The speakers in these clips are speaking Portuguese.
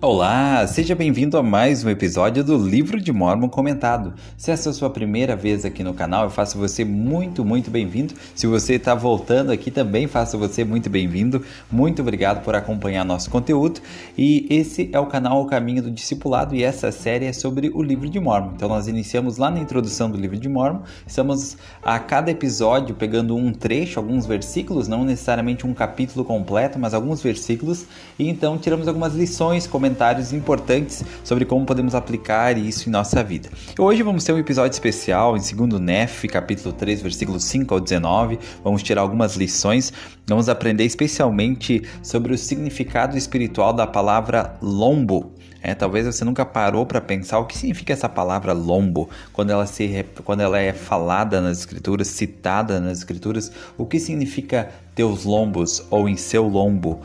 Olá, seja bem-vindo a mais um episódio do Livro de Mórmon Comentado. Se essa é a sua primeira vez aqui no canal, eu faço você muito bem-vindo. Se você está voltando aqui também, faço você muito bem-vindo. Muito obrigado por acompanhar nosso conteúdo. E esse é o canal O Caminho do Discipulado e essa série é sobre o Livro de Mórmon. Então nós iniciamos lá na introdução do Livro de Mórmon. Estamos a cada episódio pegando um trecho, alguns versículos, não necessariamente um capítulo completo, mas alguns versículos. E então tiramos algumas lições, comentários importantes sobre como podemos aplicar isso em nossa vida. Hoje vamos ter um episódio especial em 2 Nef, capítulo 3, versículos 5 ao 19. Vamos tirar algumas lições. Vamos aprender especialmente sobre o significado espiritual da palavra lombo. Talvez você nunca parou para pensar o que significa essa palavra lombo, quando ela é falada nas escrituras, citada nas escrituras, o que significa teus lombos ou em seu lombo,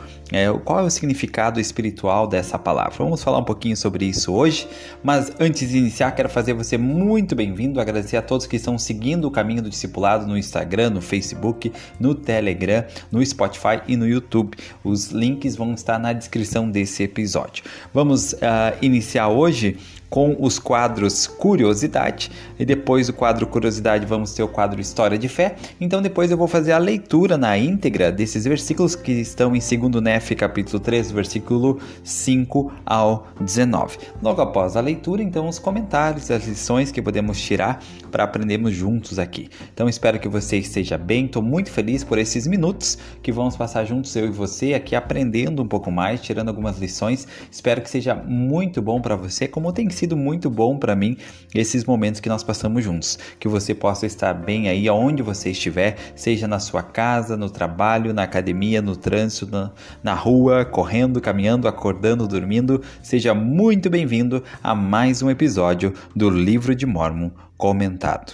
qual é o significado espiritual dessa palavra? Vamos falar um pouquinho sobre isso hoje, mas antes de iniciar quero fazer você muito bem-vindo, agradecer a todos que estão seguindo o Caminho do Discipulado no Instagram, no Facebook, no Telegram, no Spotify e no YouTube. Os links vão estar na descrição desse episódio. Vamos iniciar hoje com os quadros Curiosidade e depois do quadro Curiosidade vamos ter o quadro História de Fé. Então depois eu vou fazer a leitura na íntegra desses versículos que estão em 2 Nef, capítulo 3, versículo 5 ao 19. Logo após a leitura, então, os comentários, as lições que podemos tirar para aprendermos juntos aqui. Então espero que você esteja bem, estou muito feliz por esses minutos que vamos passar juntos, eu e você, aqui aprendendo um pouco mais, tirando algumas lições. Espero que seja muito bom para você, como tem sido muito bom para mim esses momentos que nós passamos juntos, que você possa estar bem aí aonde você estiver, seja na sua casa, no trabalho, na academia, no trânsito, na rua, correndo, caminhando, acordando, dormindo. Seja muito bem-vindo a mais um episódio do Livro de Mórmon Comentado.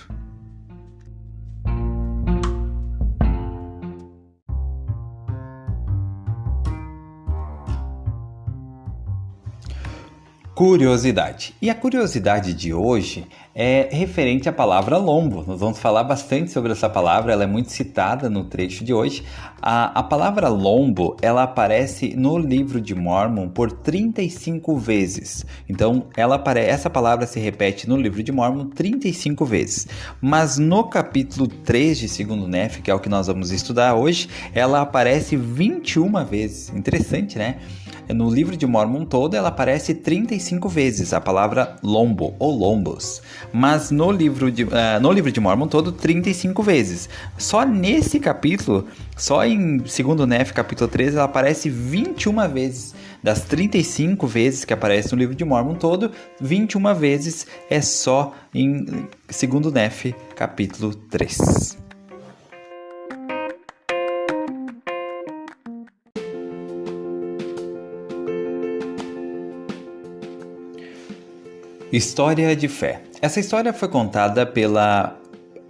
Curiosidade. E a curiosidade de hoje é referente à palavra lombo. Nós vamos falar bastante sobre essa palavra, ela é muito citada no trecho de hoje. A palavra lombo, ela aparece no Livro de Mórmon por 35 vezes. Então, essa palavra se repete no Livro de Mórmon 35 vezes. Mas no capítulo 3 de 2 Nef, que é o que nós vamos estudar hoje, ela aparece 21 vezes. Interessante, né? No Livro de Mórmon todo, ela aparece 35 vezes, a palavra lombo ou lombos. Mas no livro de Mórmon todo, 35 vezes. Só nesse capítulo, só em 2 Nef, capítulo 13, ela aparece 21 vezes. Das 35 vezes que aparece no Livro de Mórmon todo, 21 vezes é só em 2 Nef, capítulo 3. História de Fé. Essa história foi contada pela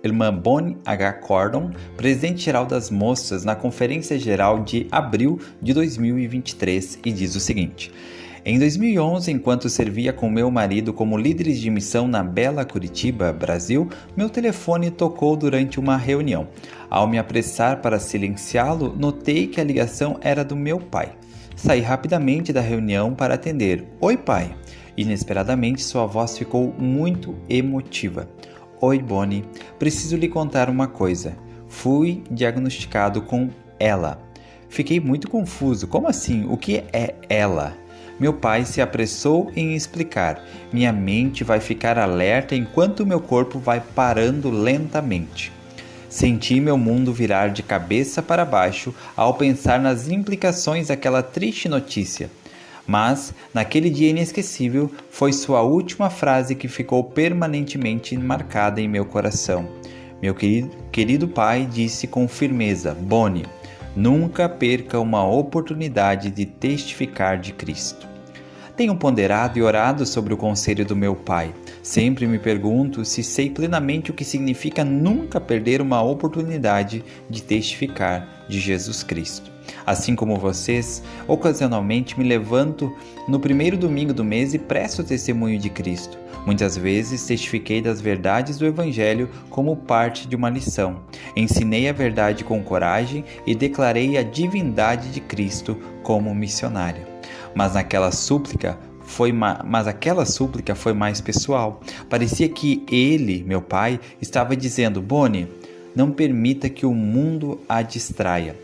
irmã Bonnie H. Cordon, presidente-geral das moças, na Conferência Geral de abril de 2023, e diz o seguinte: em 2011, enquanto servia com meu marido como líderes de missão na Bela Curitiba, Brasil, meu telefone tocou durante uma reunião. Ao me apressar para silenciá-lo, notei que a ligação era do meu pai. Saí rapidamente da reunião para atender. Oi, pai. Inesperadamente, sua voz ficou muito emotiva. Oi, Bonnie. Preciso lhe contar uma coisa. Fui diagnosticado com ELA. Fiquei muito confuso. Como assim? O que é ELA? Meu pai se apressou em explicar. Minha mente vai ficar alerta enquanto meu corpo vai parando lentamente. Senti meu mundo virar de cabeça para baixo ao pensar nas implicações daquela triste notícia. Mas, naquele dia inesquecível, foi sua última frase que ficou permanentemente marcada em meu coração. Meu querido pai disse com firmeza: Bonnie, nunca perca uma oportunidade de testificar de Cristo. Tenho ponderado e orado sobre o conselho do meu pai. Sempre me pergunto se sei plenamente o que significa nunca perder uma oportunidade de testificar de Jesus Cristo. Assim como vocês, ocasionalmente me levanto no primeiro domingo do mês e presto testemunho de Cristo. Muitas vezes testifiquei das verdades do Evangelho como parte de uma lição. Ensinei a verdade com coragem e declarei a divindade de Cristo como missionária. mas aquela súplica foi mais pessoal. Parecia que ele, meu pai, estava dizendo: Bonnie, não permita que o mundo a distraia.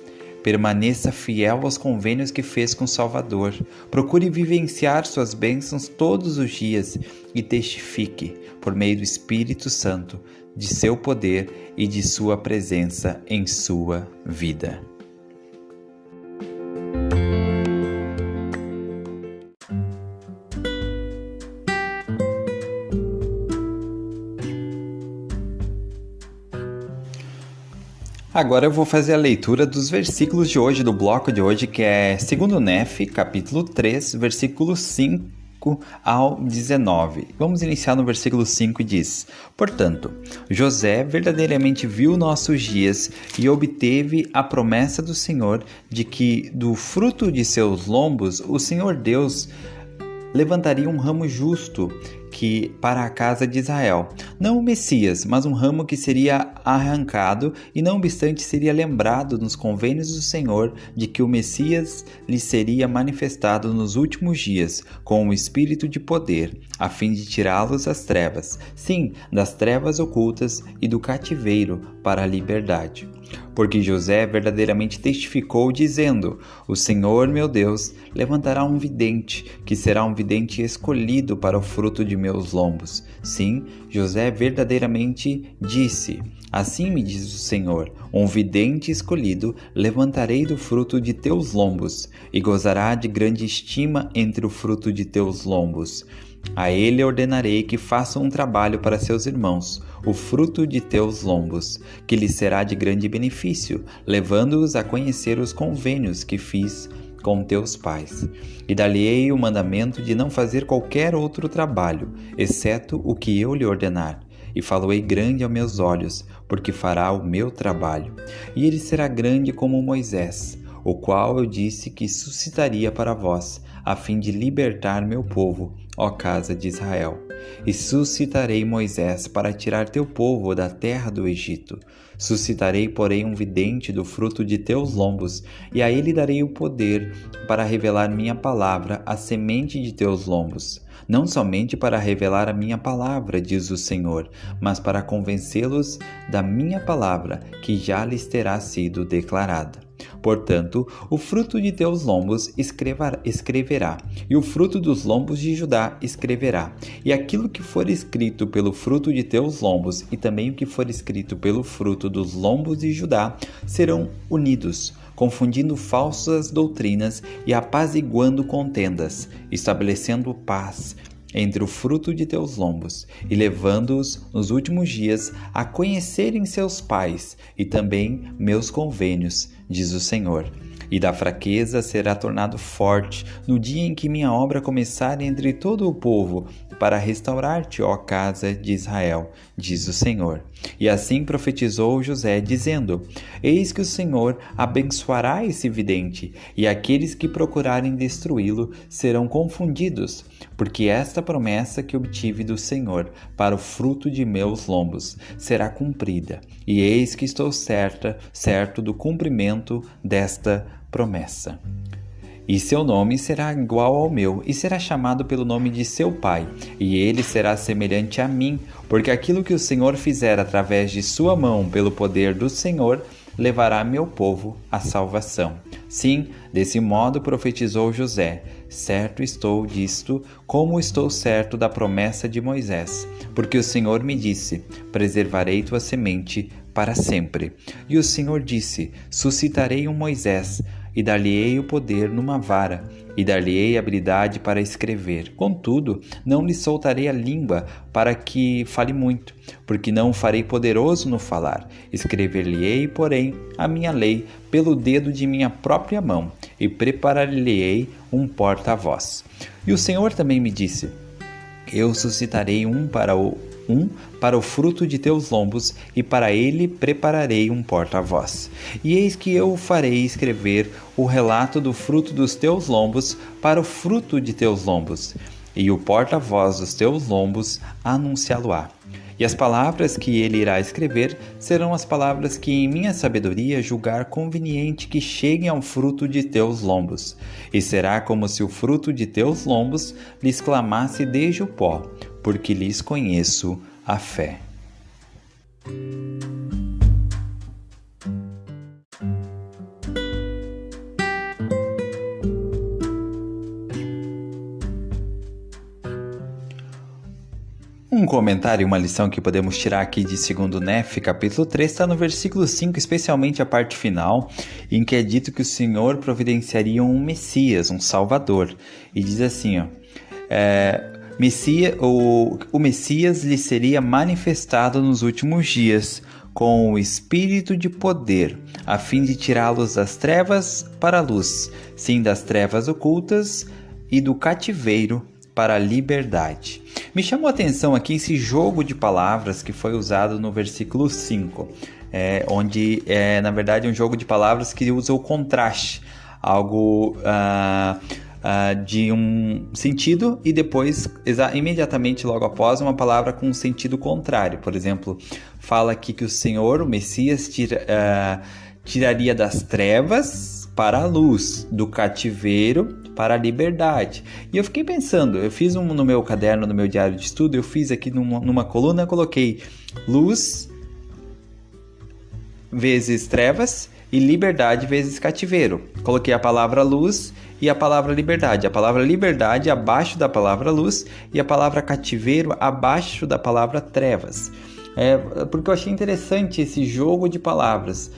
Permaneça fiel aos convênios que fez com o Salvador. Procure vivenciar suas bênçãos todos os dias e testifique, por meio do Espírito Santo, de seu poder e de sua presença em sua vida. Agora eu vou fazer a leitura dos versículos de hoje, do bloco de hoje, que é 2 Nefe, capítulo 3, versículos 5 ao 19. Vamos iniciar no versículo 5 e diz: Portanto, José verdadeiramente viu nossos dias e obteve a promessa do Senhor de que do fruto de seus lombos o Senhor Deus levantaria um ramo justo para a casa de Israel. Não o Messias, mas um ramo que seria arrancado e não obstante seria lembrado nos convênios do Senhor de que o Messias lhe seria manifestado nos últimos dias com o espírito de poder, a fim de tirá-los das trevas, sim, das trevas ocultas e do cativeiro para a liberdade. Porque José verdadeiramente testificou, dizendo: O Senhor, meu Deus, levantará um vidente, que será um vidente escolhido para o fruto de meus lombos. Sim, José verdadeiramente disse: Assim me diz o Senhor, um vidente escolhido levantarei do fruto de teus lombos, e gozará de grande estima entre o fruto de teus lombos. A ele ordenarei que faça um trabalho para seus irmãos, o fruto de teus lombos, que lhes será de grande benefício, levando-os a conhecer os convênios que fiz com teus pais. E dar-lhe-ei o mandamento de não fazer qualquer outro trabalho, exceto o que eu lhe ordenar. E faloei grande aos meus olhos, porque fará o meu trabalho. E ele será grande como Moisés, o qual eu disse que suscitaria para vós, a fim de libertar meu povo, ó casa de Israel. E suscitarei Moisés para tirar teu povo da terra do Egito. Suscitarei, porém, um vidente do fruto de teus lombos, e a ele darei o poder para revelar minha palavra à semente de teus lombos. Não somente para revelar a minha palavra, diz o Senhor, mas para convencê-los da minha palavra, que já lhes terá sido declarada. Portanto, o fruto de teus lombos escreverá, e o fruto dos lombos de Judá escreverá. E aquilo que for escrito pelo fruto de teus lombos, e também o que for escrito pelo fruto dos lombos de Judá, serão unidos, confundindo falsas doutrinas e apaziguando contendas, estabelecendo paz entre o fruto de teus lombos, e levando-os nos últimos dias a conhecerem seus pais e também meus convênios, diz o Senhor. E da fraqueza será tornado forte no dia em que minha obra começar entre todo o povo, para restaurar-te, ó casa de Israel, diz o Senhor. E assim profetizou José, dizendo: Eis que o Senhor abençoará esse vidente, e aqueles que procurarem destruí-lo serão confundidos, porque esta promessa que obtive do Senhor para o fruto de meus lombos será cumprida, e eis que estou certo do cumprimento desta promessa. E seu nome será igual ao meu, e será chamado pelo nome de seu pai, e ele será semelhante a mim, porque aquilo que o Senhor fizer através de sua mão pelo poder do Senhor, levará meu povo à salvação. Sim, desse modo profetizou José: certo estou disto, como estou certo da promessa de Moisés, porque o Senhor me disse: preservarei tua semente para sempre. E o Senhor disse: suscitarei um Moisés, e dar-lhe-ei o poder numa vara, e dar-lhe-ei habilidade para escrever. Contudo, não lhe soltarei a língua para que fale muito, porque não o farei poderoso no falar. Escrever-lhe-ei, porém, a minha lei pelo dedo de minha própria mão, e preparar-lhe-ei um porta-voz. E o Senhor também me disse: eu suscitarei um para o fruto de teus lombos, e para ele prepararei um porta-voz. E eis que eu o farei escrever o relato do fruto dos teus lombos para o fruto de teus lombos, e o porta-voz dos teus lombos anunciá-lo-á. E as palavras que ele irá escrever serão as palavras que em minha sabedoria julgar conveniente que cheguem ao fruto de teus lombos. E será como se o fruto de teus lombos lhes clamasse desde o pó, porque lhes conheço a fé. Um comentário e uma lição que podemos tirar aqui de 2 Nefe, capítulo 3, está no versículo 5, especialmente a parte final, em que é dito que o Senhor providenciaria um Messias, um Salvador. E diz assim, o Messias lhe seria manifestado nos últimos dias, com o espírito de poder, a fim de tirá-los das trevas para a luz, sim, das trevas ocultas e do cativeiro para a liberdade. Me chamou a atenção aqui esse jogo de palavras que foi usado no versículo 5, onde na verdade um jogo de palavras que usa o contraste, algo de um sentido e depois, imediatamente logo após, uma palavra com um sentido contrário. Por exemplo, fala aqui que o Senhor, o Messias, tiraria das trevas para a luz, do cativeiro para a liberdade. E eu fiquei pensando, eu fiz no meu caderno, no meu diário de estudo, eu fiz aqui numa coluna, eu coloquei luz vezes trevas e liberdade vezes cativeiro. Coloquei a palavra luz e a palavra liberdade. A palavra liberdade abaixo da palavra luz e a palavra cativeiro abaixo da palavra trevas. Porque eu achei interessante esse jogo de palavras,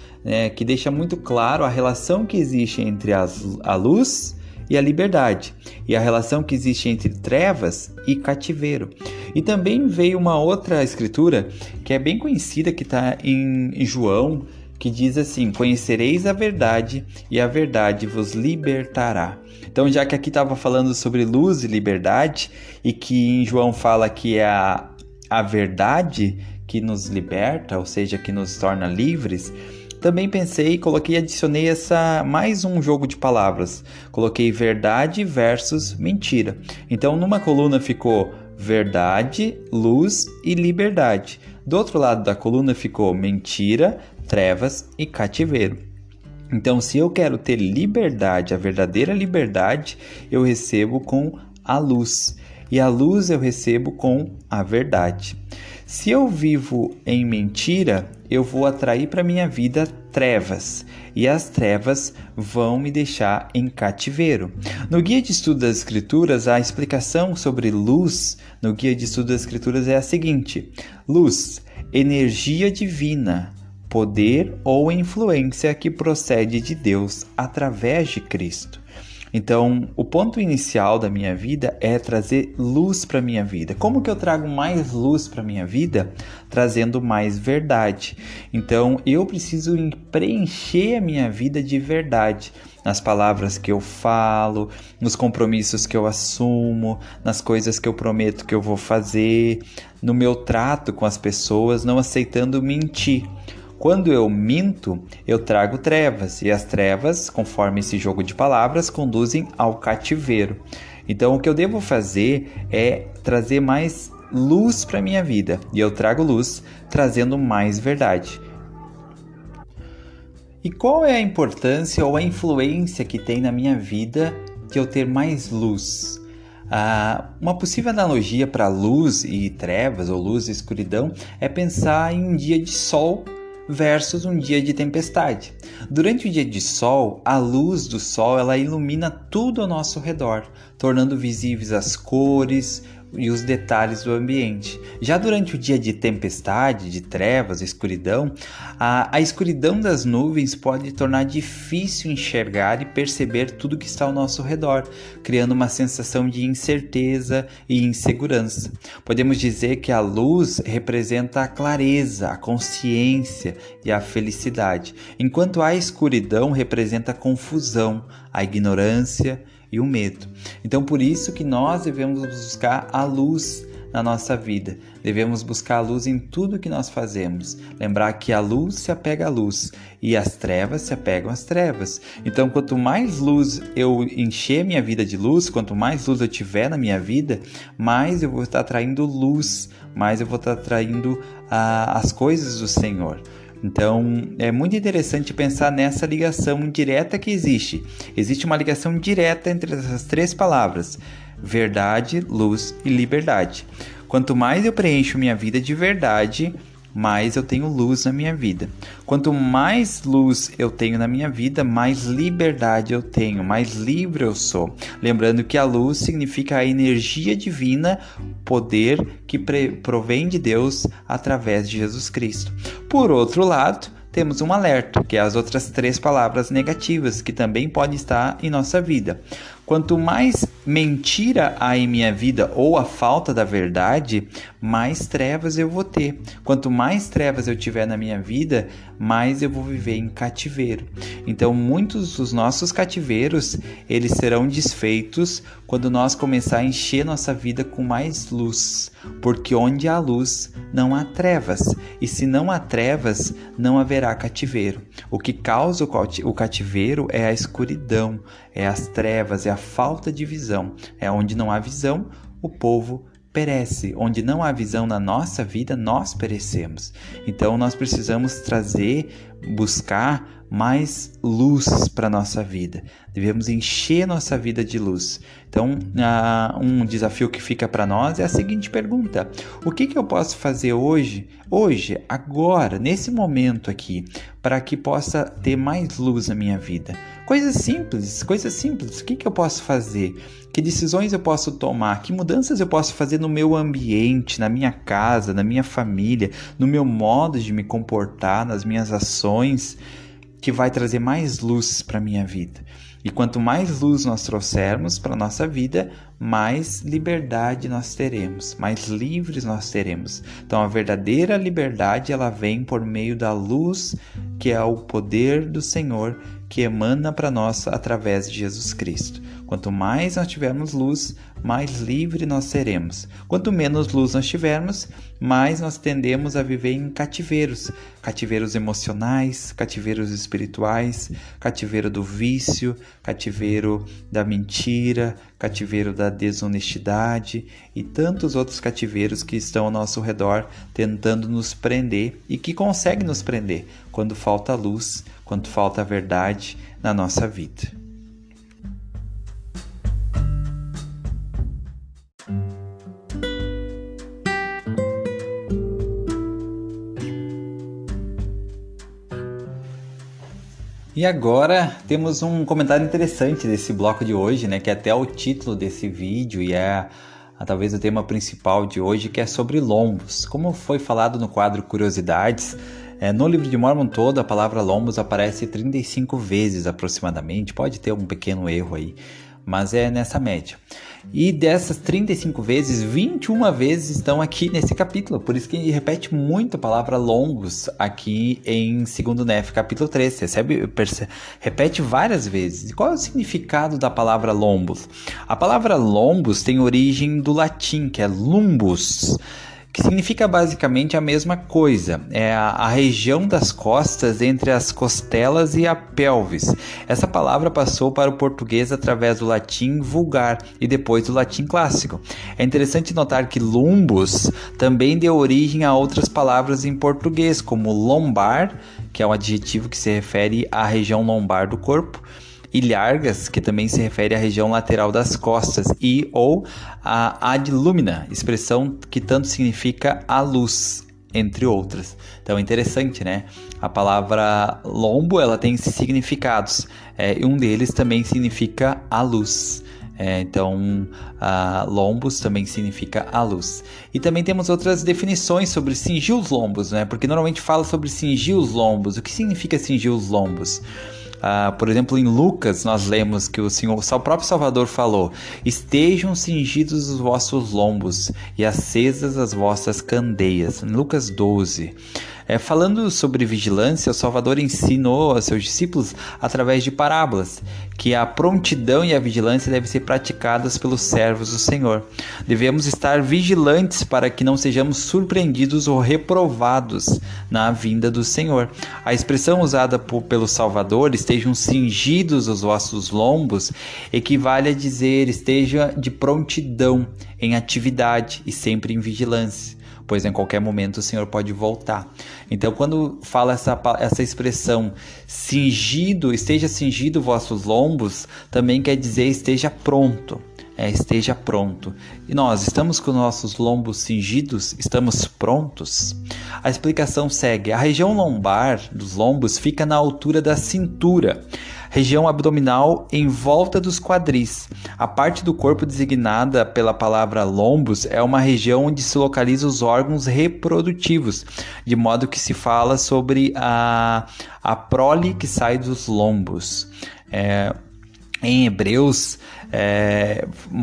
que deixa muito claro a relação que existe entre a luz e a liberdade, e a relação que existe entre trevas e cativeiro. E também veio uma outra escritura que é bem conhecida, que está em João, que diz assim: conhecereis a verdade e a verdade vos libertará. Então, já que aqui estava falando sobre luz e liberdade, e que em João fala que é a verdade que nos liberta, ou seja, que nos torna livres, também pensei, adicionei mais um jogo de palavras. Coloquei verdade versus mentira. Então, numa coluna ficou verdade, luz e liberdade. Do outro lado da coluna ficou mentira, trevas e cativeiro. Então, se eu quero ter liberdade, a verdadeira liberdade, eu recebo com a luz. E a luz eu recebo com a verdade. Se eu vivo em mentira, eu vou atrair para minha vida trevas, e as trevas vão me deixar em cativeiro. No Guia de Estudo das Escrituras, a explicação sobre luz no Guia de Estudo das Escrituras é a seguinte: luz, energia divina, poder ou influência que procede de Deus através de Cristo. Então, o ponto inicial da minha vida é trazer luz para a minha vida. Como que eu trago mais luz para a minha vida? Trazendo mais verdade. Então, eu preciso preencher a minha vida de verdade. Nas palavras que eu falo, nos compromissos que eu assumo, nas coisas que eu prometo que eu vou fazer, no meu trato com as pessoas, não aceitando mentir. Quando eu minto, eu trago trevas, e as trevas, conforme esse jogo de palavras, conduzem ao cativeiro. Então, o que eu devo fazer é trazer mais luz para a minha vida, e eu trago luz trazendo mais verdade. E qual é a importância ou a influência que tem na minha vida de eu ter mais luz? Uma possível analogia para luz e trevas, ou luz e escuridão, é pensar em um dia de sol versus um dia de tempestade. Durante o dia de sol, a luz do sol ela ilumina tudo ao nosso redor, tornando visíveis as cores e os detalhes do ambiente. Já durante o dia de tempestade, de trevas, escuridão, a escuridão das nuvens pode tornar difícil enxergar e perceber tudo que está ao nosso redor, criando uma sensação de incerteza e insegurança. Podemos dizer que a luz representa a clareza, a consciência e a felicidade, enquanto a escuridão representa a confusão, a ignorância e o medo. Então, por isso que nós devemos buscar a luz na nossa vida. Devemos buscar a luz em tudo que nós fazemos. Lembrar que a luz se apega à luz e as trevas se apegam às trevas. Então, quanto mais luz eu encher minha vida de luz, quanto mais luz eu tiver na minha vida, mais eu vou estar atraindo luz, mais eu vou estar atraindo as coisas do Senhor. Então, é muito interessante pensar nessa ligação direta que existe. Existe uma ligação direta entre essas três palavras: verdade, luz e liberdade. Quanto mais eu preencho minha vida de verdade, mais eu tenho luz na minha vida. Quanto mais luz eu tenho na minha vida, mais liberdade eu tenho, mais livre eu sou. Lembrando que a luz significa a energia divina, poder que provém de Deus através de Jesus Cristo. Por outro lado, temos um alerta, que é as outras três palavras negativas, que também podem estar em nossa vida. Quanto mais mentira há em minha vida ou a falta da verdade, mais trevas eu vou ter. Quanto mais trevas eu tiver na minha vida, mais eu vou viver em cativeiro. Então, muitos dos nossos cativeiros, eles serão desfeitos quando nós começar a encher nossa vida com mais luz. Porque onde há luz, não há trevas. E se não há trevas, não haverá cativeiro. O que causa o cativeiro é a escuridão, é as trevas, é a falta de visão. É onde não há visão, o povo perece. Onde não há visão na nossa vida, nós perecemos. Então nós precisamos buscar mais luz para a nossa vida. Devemos encher nossa vida de luz. Então, um desafio que fica para nós é a seguinte pergunta: o que eu posso fazer hoje, agora, nesse momento aqui, para que possa ter mais luz na minha vida? Coisas simples. O que eu posso fazer? Que decisões eu posso tomar? Que mudanças eu posso fazer no meu ambiente, na minha casa, na minha família, no meu modo de me comportar, nas minhas ações, que vai trazer mais luz para a minha vida? E quanto mais luz nós trouxermos para a nossa vida, mais liberdade nós teremos, mais livres nós teremos. Então, a verdadeira liberdade, ela vem por meio da luz, que é o poder do Senhor, que emana para nós através de Jesus Cristo. Quanto mais nós tivermos luz, mais livre nós seremos. Quanto menos luz nós tivermos, mais nós tendemos a viver em cativeiros. Cativeiros emocionais, cativeiros espirituais, cativeiro do vício, cativeiro da mentira, cativeiro da desonestidade e tantos outros cativeiros que estão ao nosso redor tentando nos prender e que conseguem nos prender quando falta luz, quando falta a verdade na nossa vida. E agora temos um comentário interessante desse bloco de hoje, né, que é até o título desse vídeo e talvez o tema principal de hoje, que é sobre lombos. Como foi falado no quadro Curiosidades, no livro de Mórmon todo a palavra lombos aparece 35 vezes aproximadamente, pode ter um pequeno erro aí, mas é nessa média. E dessas 35 vezes, 21 vezes estão aqui nesse capítulo. Por isso que ele repete muito a palavra lombos aqui em 2 Nef, capítulo 3. Repete várias vezes. E qual é o significado da palavra lombos? A palavra lombos tem origem do latim, que é lumbus, que significa basicamente a mesma coisa. É a região das costas entre as costelas e a pelvis. Essa palavra passou para o português através do latim vulgar e depois do latim clássico. É interessante notar que lumbus também deu origem a outras palavras em português, como lombar, que é um adjetivo que se refere à região lombar do corpo, ilhargas, que também se refere à região lateral das costas, ou a ad lumina, expressão que tanto significa a luz, entre outras. Então é interessante, né? A palavra lombo, ela tem esses significados, e um deles também significa a luz. Então, lombos também significa a luz. E também temos outras definições sobre cingir os lombos, né? Porque normalmente fala sobre cingir os lombos. O que significa cingir os lombos? Por exemplo, em Lucas, nós lemos que o próprio Salvador falou: estejam cingidos os vossos lombos e acesas as vossas candeias. Em Lucas 12. Falando sobre vigilância, o Salvador ensinou a seus discípulos através de parábolas que a prontidão e a vigilância devem ser praticadas pelos servos do Senhor. Devemos estar vigilantes para que não sejamos surpreendidos ou reprovados na vinda do Senhor. A expressão usada pelo Salvador, estejam cingidos os vossos lombos, equivale a dizer esteja de prontidão, em atividade e sempre em vigilância, pois em qualquer momento o Senhor pode voltar. Então, quando fala essa expressão cingido, esteja cingido vossos lombos, também quer dizer esteja pronto. Esteja pronto. E nós estamos com nossos lombos cingidos? Estamos prontos? A explicação segue. A região lombar dos lombos fica na altura da cintura, região abdominal em volta dos quadris. A parte do corpo designada pela palavra lombos é uma região onde se localizam os órgãos reprodutivos, de modo que se fala sobre a prole que sai dos lombos. Em Hebreus,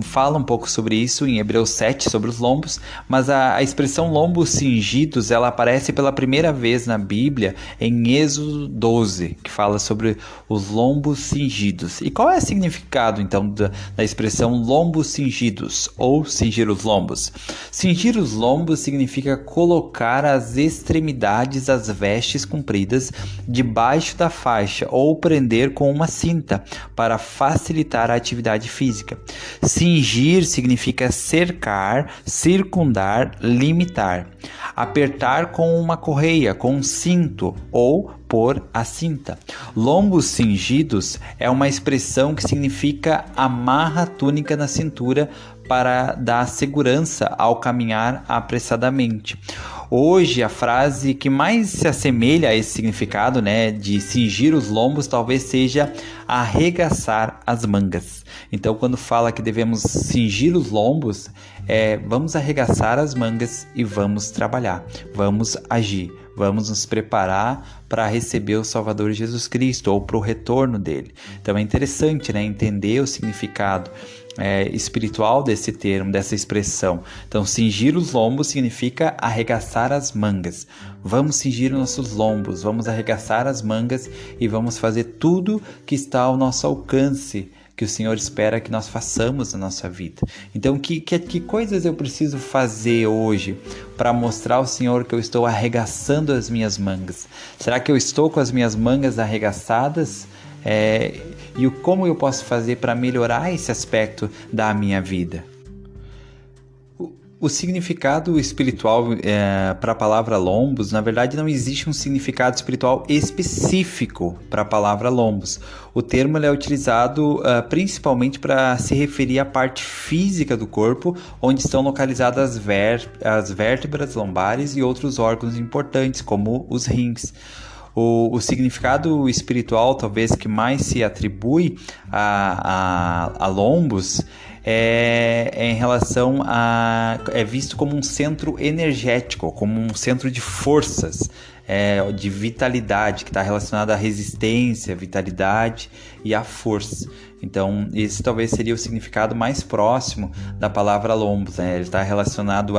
fala um pouco sobre isso, em Hebreus 7, sobre os lombos, mas a expressão lombos cingidos, ela aparece pela primeira vez na Bíblia em Êxodo 12, que fala sobre os lombos cingidos. E qual é o significado, então, da expressão lombos cingidos, ou cingir os lombos? Cingir os lombos significa colocar as extremidades das vestes compridas debaixo da faixa, ou prender com uma cinta, para facilitar a atividade física. Cingir significa cercar, circundar, limitar. Apertar com uma correia, com um cinto ou pôr a cinta. Lombos cingidos é uma expressão que significa amarra a túnica na cintura para dar segurança ao caminhar apressadamente. Hoje, a frase que mais se assemelha a esse significado, de cingir os lombos, talvez seja arregaçar as mangas. Então, quando fala que devemos cingir os lombos, vamos arregaçar as mangas e vamos trabalhar, vamos agir, vamos nos preparar para receber o Salvador Jesus Cristo ou para o retorno dele. Então, é interessante, entender o significado espiritual desse termo, dessa expressão. Então, cingir os lombos significa arregaçar as mangas. Vamos cingir nossos lombos, vamos arregaçar as mangas e vamos fazer tudo que está ao nosso alcance, que o Senhor espera que nós façamos na nossa vida. Então, que coisas eu preciso fazer hoje para mostrar ao Senhor que eu estou arregaçando as minhas mangas? Será que eu estou com as minhas mangas arregaçadas? E como eu posso fazer para melhorar esse aspecto da minha vida? O significado espiritual para a palavra lombos, na verdade não existe um significado espiritual específico para a palavra lombos. O termo é utilizado principalmente para se referir à parte física do corpo, onde estão localizadas as vértebras lombares e outros órgãos importantes, como os rins. O significado espiritual, talvez, que mais se atribui a lombos em relação é visto como um centro energético, como um centro de forças, de vitalidade, que está relacionado à resistência, vitalidade e à força. Então, esse talvez seria o significado mais próximo da palavra lombos, Ele está relacionado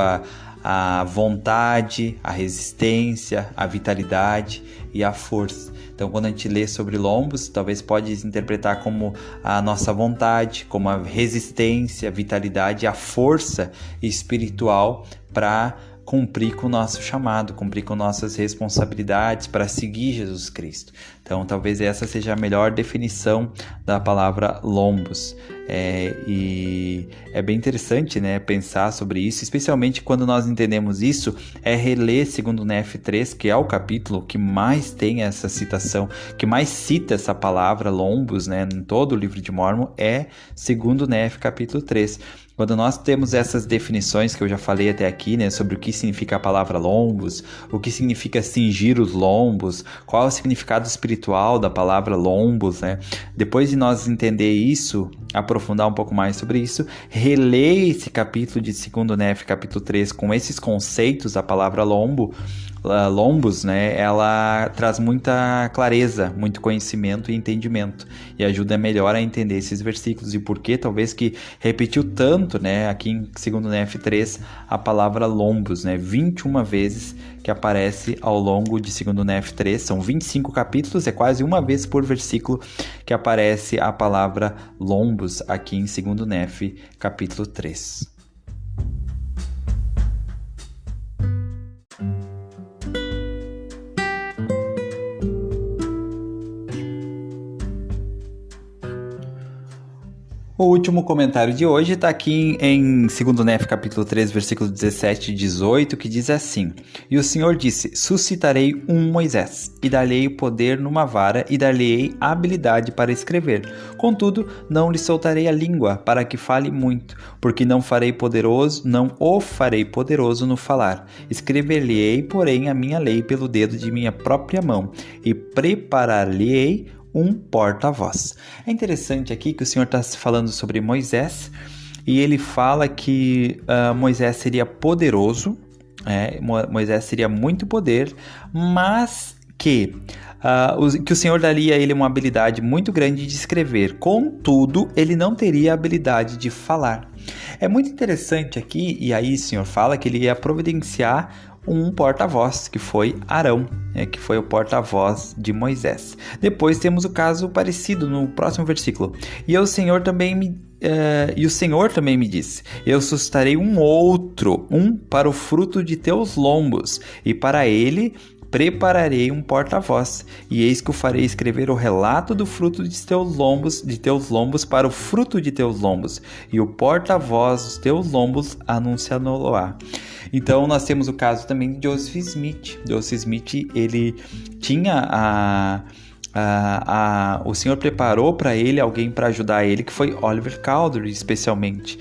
a vontade, a resistência, a vitalidade e a força. Então, quando a gente lê sobre lombos, talvez pode interpretar como a nossa vontade, como a resistência, a vitalidade e a força espiritual para cumprir com o nosso chamado, cumprir com nossas responsabilidades para seguir Jesus Cristo. Então, talvez essa seja a melhor definição da palavra lombos. E é bem interessante, pensar sobre isso, especialmente quando nós entendemos isso, reler 2 Nef 3, que é o capítulo que mais tem essa citação, que mais cita essa palavra lombos, em todo o livro de Mórmon, 2 Nef capítulo 3. Quando nós temos essas definições que eu já falei até aqui, sobre o que significa a palavra lombos, o que significa cingir os lombos, qual é o significado espiritual da palavra lombos, Depois de nós entender isso, aprofundar um pouco mais sobre isso, reler esse capítulo de 2 Nef, capítulo 3, com esses conceitos da palavra lombo, lombos, né, ela traz muita clareza, muito conhecimento e entendimento, e ajuda melhor a entender esses versículos e por que talvez que repetiu tanto, né, aqui em 2 Nef 3, a palavra lombos, né, 21 vezes que aparece ao longo de 2 Nef 3, são 25 capítulos, é quase uma vez por versículo que aparece a palavra lombos aqui em 2 Nef capítulo 3. O último comentário de hoje está aqui em 2 Nef, capítulo 3, versículos 17 e 18, que diz assim: E o Senhor disse, suscitarei um Moisés, e dar-lhe poder numa vara, e dar-lhe habilidade para escrever. Contudo, não lhe soltarei a língua, para que fale muito, porque não o farei poderoso no falar. Escrever-lhe-ei, porém, a minha lei pelo dedo de minha própria mão, e preparar-lhe-ei um porta-voz. É interessante aqui que o Senhor está falando sobre Moisés, e ele fala que Moisés seria poderoso, Moisés seria muito poder, mas que o Senhor daria a ele uma habilidade muito grande de escrever, contudo, ele não teria a habilidade de falar. É muito interessante aqui, e aí o Senhor fala que ele ia providenciar um porta-voz, que foi Arão, que foi o porta-voz de Moisés. Depois temos o caso parecido no próximo versículo. E o Senhor também me disse, eu suscitarei um para o fruto de teus lombos, e para ele prepararei um porta-voz, e eis que o farei escrever o relato do fruto de teus lombos para o fruto de teus lombos, e o porta-voz dos teus lombos anunciá-lo-á. Então nós temos o caso também de Joseph Smith. Joseph Smith, ele tinha o Senhor preparou para ele alguém para ajudar ele, que foi Oliver Cowdery, especialmente.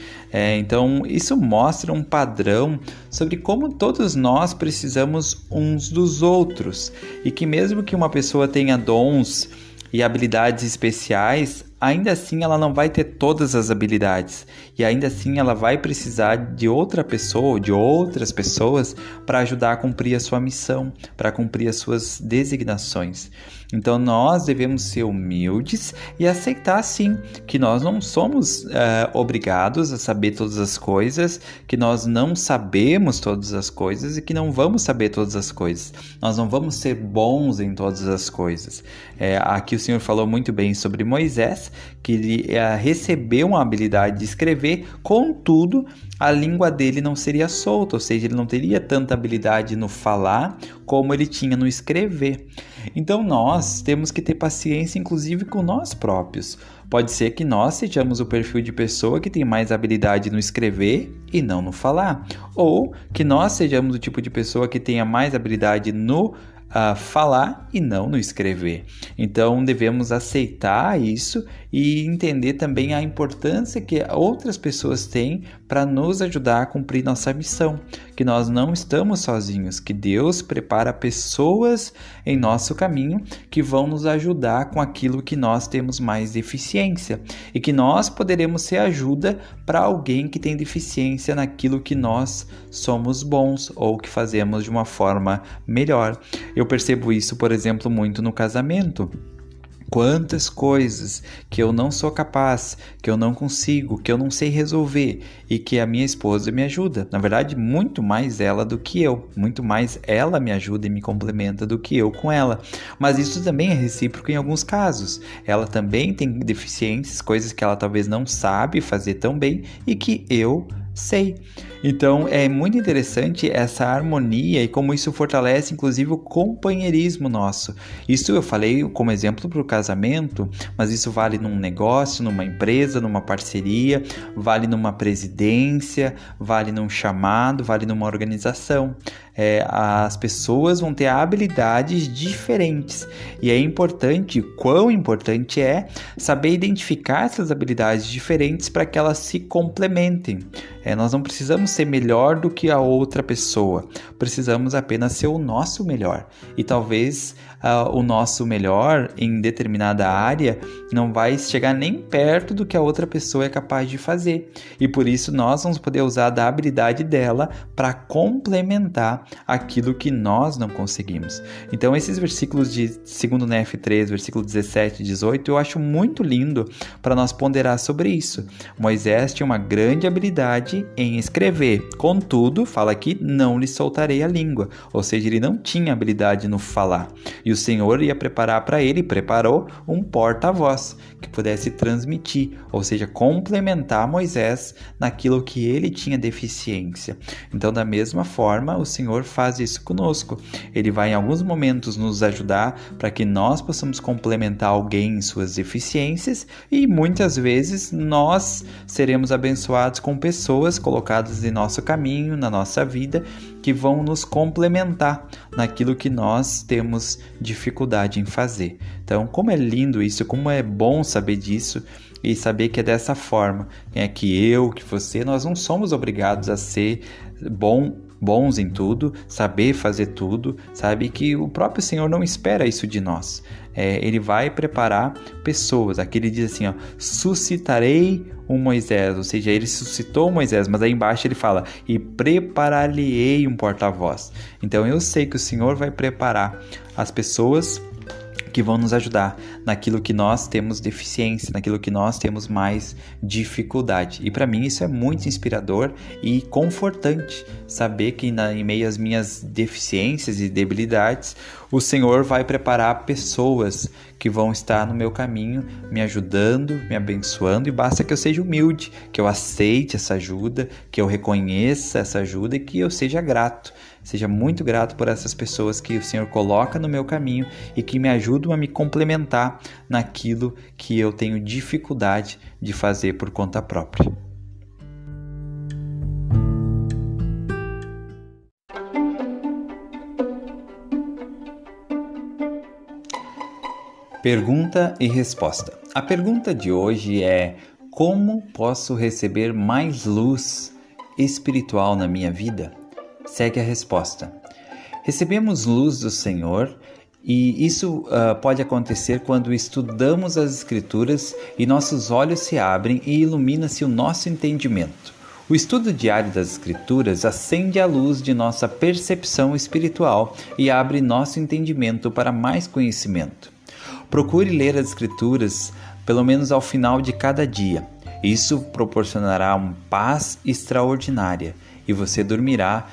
Então isso mostra um padrão sobre como todos nós precisamos uns dos outros, e que mesmo que uma pessoa tenha dons e habilidades especiais, ainda assim ela não vai ter todas as habilidades, e ainda assim ela vai precisar de outra pessoa ou de outras pessoas para ajudar a cumprir a sua missão, para cumprir as suas designações. Então nós devemos ser humildes e aceitar sim que nós não somos obrigados a saber todas as coisas, que nós não sabemos todas as coisas e que não vamos saber todas as coisas. Nós não vamos ser bons em todas as coisas. Aqui o Senhor falou muito bem sobre Moisés, que ele recebeu uma habilidade de escrever, contudo a língua dele não seria solta, ou seja, ele não teria tanta habilidade no falar como ele tinha no escrever. Então nós temos que ter paciência, inclusive com nós próprios. Pode ser que nós sejamos o perfil de pessoa que tem mais habilidade no escrever e não no falar, ou que nós sejamos o tipo de pessoa que tenha mais habilidade no falar e não no escrever. Então devemos aceitar isso e entender também a importância que outras pessoas têm para nos ajudar a cumprir nossa missão, que nós não estamos sozinhos, que Deus prepara pessoas em nosso caminho que vão nos ajudar com aquilo que nós temos mais deficiência, e que nós poderemos ser ajuda para alguém que tem deficiência naquilo que nós somos bons ou que fazemos de uma forma melhor. Eu percebo isso, por exemplo, muito no casamento. Quantas coisas que eu não sou capaz, que eu não consigo, que eu não sei resolver, e que a minha esposa me ajuda. Na verdade, muito mais ela do que eu. Muito mais ela me ajuda e me complementa do que eu com ela. Mas isso também é recíproco em alguns casos. Ela também tem deficiências, coisas que ela talvez não sabe fazer tão bem e que eu sei. Então é muito interessante essa harmonia e como isso fortalece inclusive o companheirismo nosso. Isso eu falei como exemplo para o casamento, mas isso vale num negócio, numa empresa, numa parceria, vale numa presidência, vale num chamado, vale numa organização. As pessoas vão ter habilidades diferentes, e é importante, quão importante é saber identificar essas habilidades diferentes para que elas se complementem. Nós não precisamos ser melhor do que a outra pessoa, precisamos apenas ser o nosso melhor, e talvez o nosso melhor em determinada área não vai chegar nem perto do que a outra pessoa é capaz de fazer. E por isso nós vamos poder usar da habilidade dela para complementar aquilo que nós não conseguimos. Então esses versículos de 2 Nef 3, versículo 17 e 18, eu acho muito lindo para nós ponderar sobre isso. Moisés tinha uma grande habilidade em escrever, contudo, fala aqui, não lhe soltarei a língua, ou seja, ele não tinha habilidade no falar. E o Senhor ia preparar para ele, preparou um porta-voz que pudesse transmitir, ou seja, complementar Moisés naquilo que ele tinha deficiência. Então, da mesma forma, o Senhor faz isso conosco. Ele vai em alguns momentos nos ajudar para que nós possamos complementar alguém em suas deficiências e muitas vezes nós seremos abençoados com pessoas colocadas em nosso caminho, na nossa vida, que vão nos complementar naquilo que nós temos dificuldade em fazer. Então, como é lindo isso, como é bom saber disso e saber que é dessa forma, que eu, que você, nós não somos obrigados a ser bons em tudo, saber fazer tudo, sabe? Que o próprio Senhor não espera isso de nós. Ele vai preparar pessoas. Aqui ele diz assim, suscitarei um Moisés, ou seja, ele suscitou Moisés, mas aí embaixo ele fala, e preparar-lhe-ei um porta-voz. Então eu sei que o Senhor vai preparar as pessoas que vão nos ajudar naquilo que nós temos deficiência, naquilo que nós temos mais dificuldade. E para mim isso é muito inspirador e confortante, saber que em meio às minhas deficiências e debilidades, o Senhor vai preparar pessoas que vão estar no meu caminho, me ajudando, me abençoando, e basta que eu seja humilde, que eu aceite essa ajuda, que eu reconheça essa ajuda e que eu seja grato. Seja muito grato por essas pessoas que o Senhor coloca no meu caminho e que me ajudam a me complementar naquilo que eu tenho dificuldade de fazer por conta própria. Pergunta e resposta. A pergunta de hoje é: como posso receber mais luz espiritual na minha vida? Segue a resposta. Recebemos luz do Senhor e isso pode acontecer quando estudamos as Escrituras e nossos olhos se abrem e ilumina-se o nosso entendimento. O estudo diário das Escrituras acende a luz de nossa percepção espiritual e abre nosso entendimento para mais conhecimento. Procure ler as Escrituras pelo menos ao final de cada dia. Isso proporcionará uma paz extraordinária e você dormirá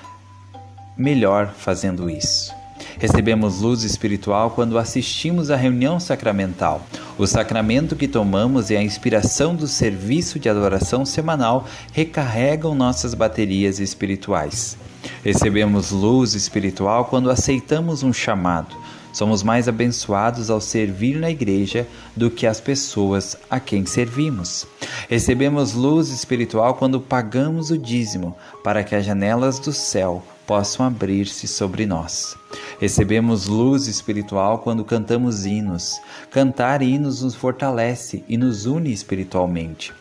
melhor fazendo isso. Recebemos luz espiritual quando assistimos à reunião sacramental. O sacramento que tomamos e a inspiração do serviço de adoração semanal recarregam nossas baterias espirituais. Recebemos luz espiritual quando aceitamos um chamado. Somos mais abençoados ao servir na igreja do que as pessoas a quem servimos. Recebemos luz espiritual quando pagamos o dízimo para que as janelas do céu possam abrir-se sobre nós. Recebemos luz espiritual quando cantamos hinos. Cantar hinos nos fortalece e nos une espiritualmente.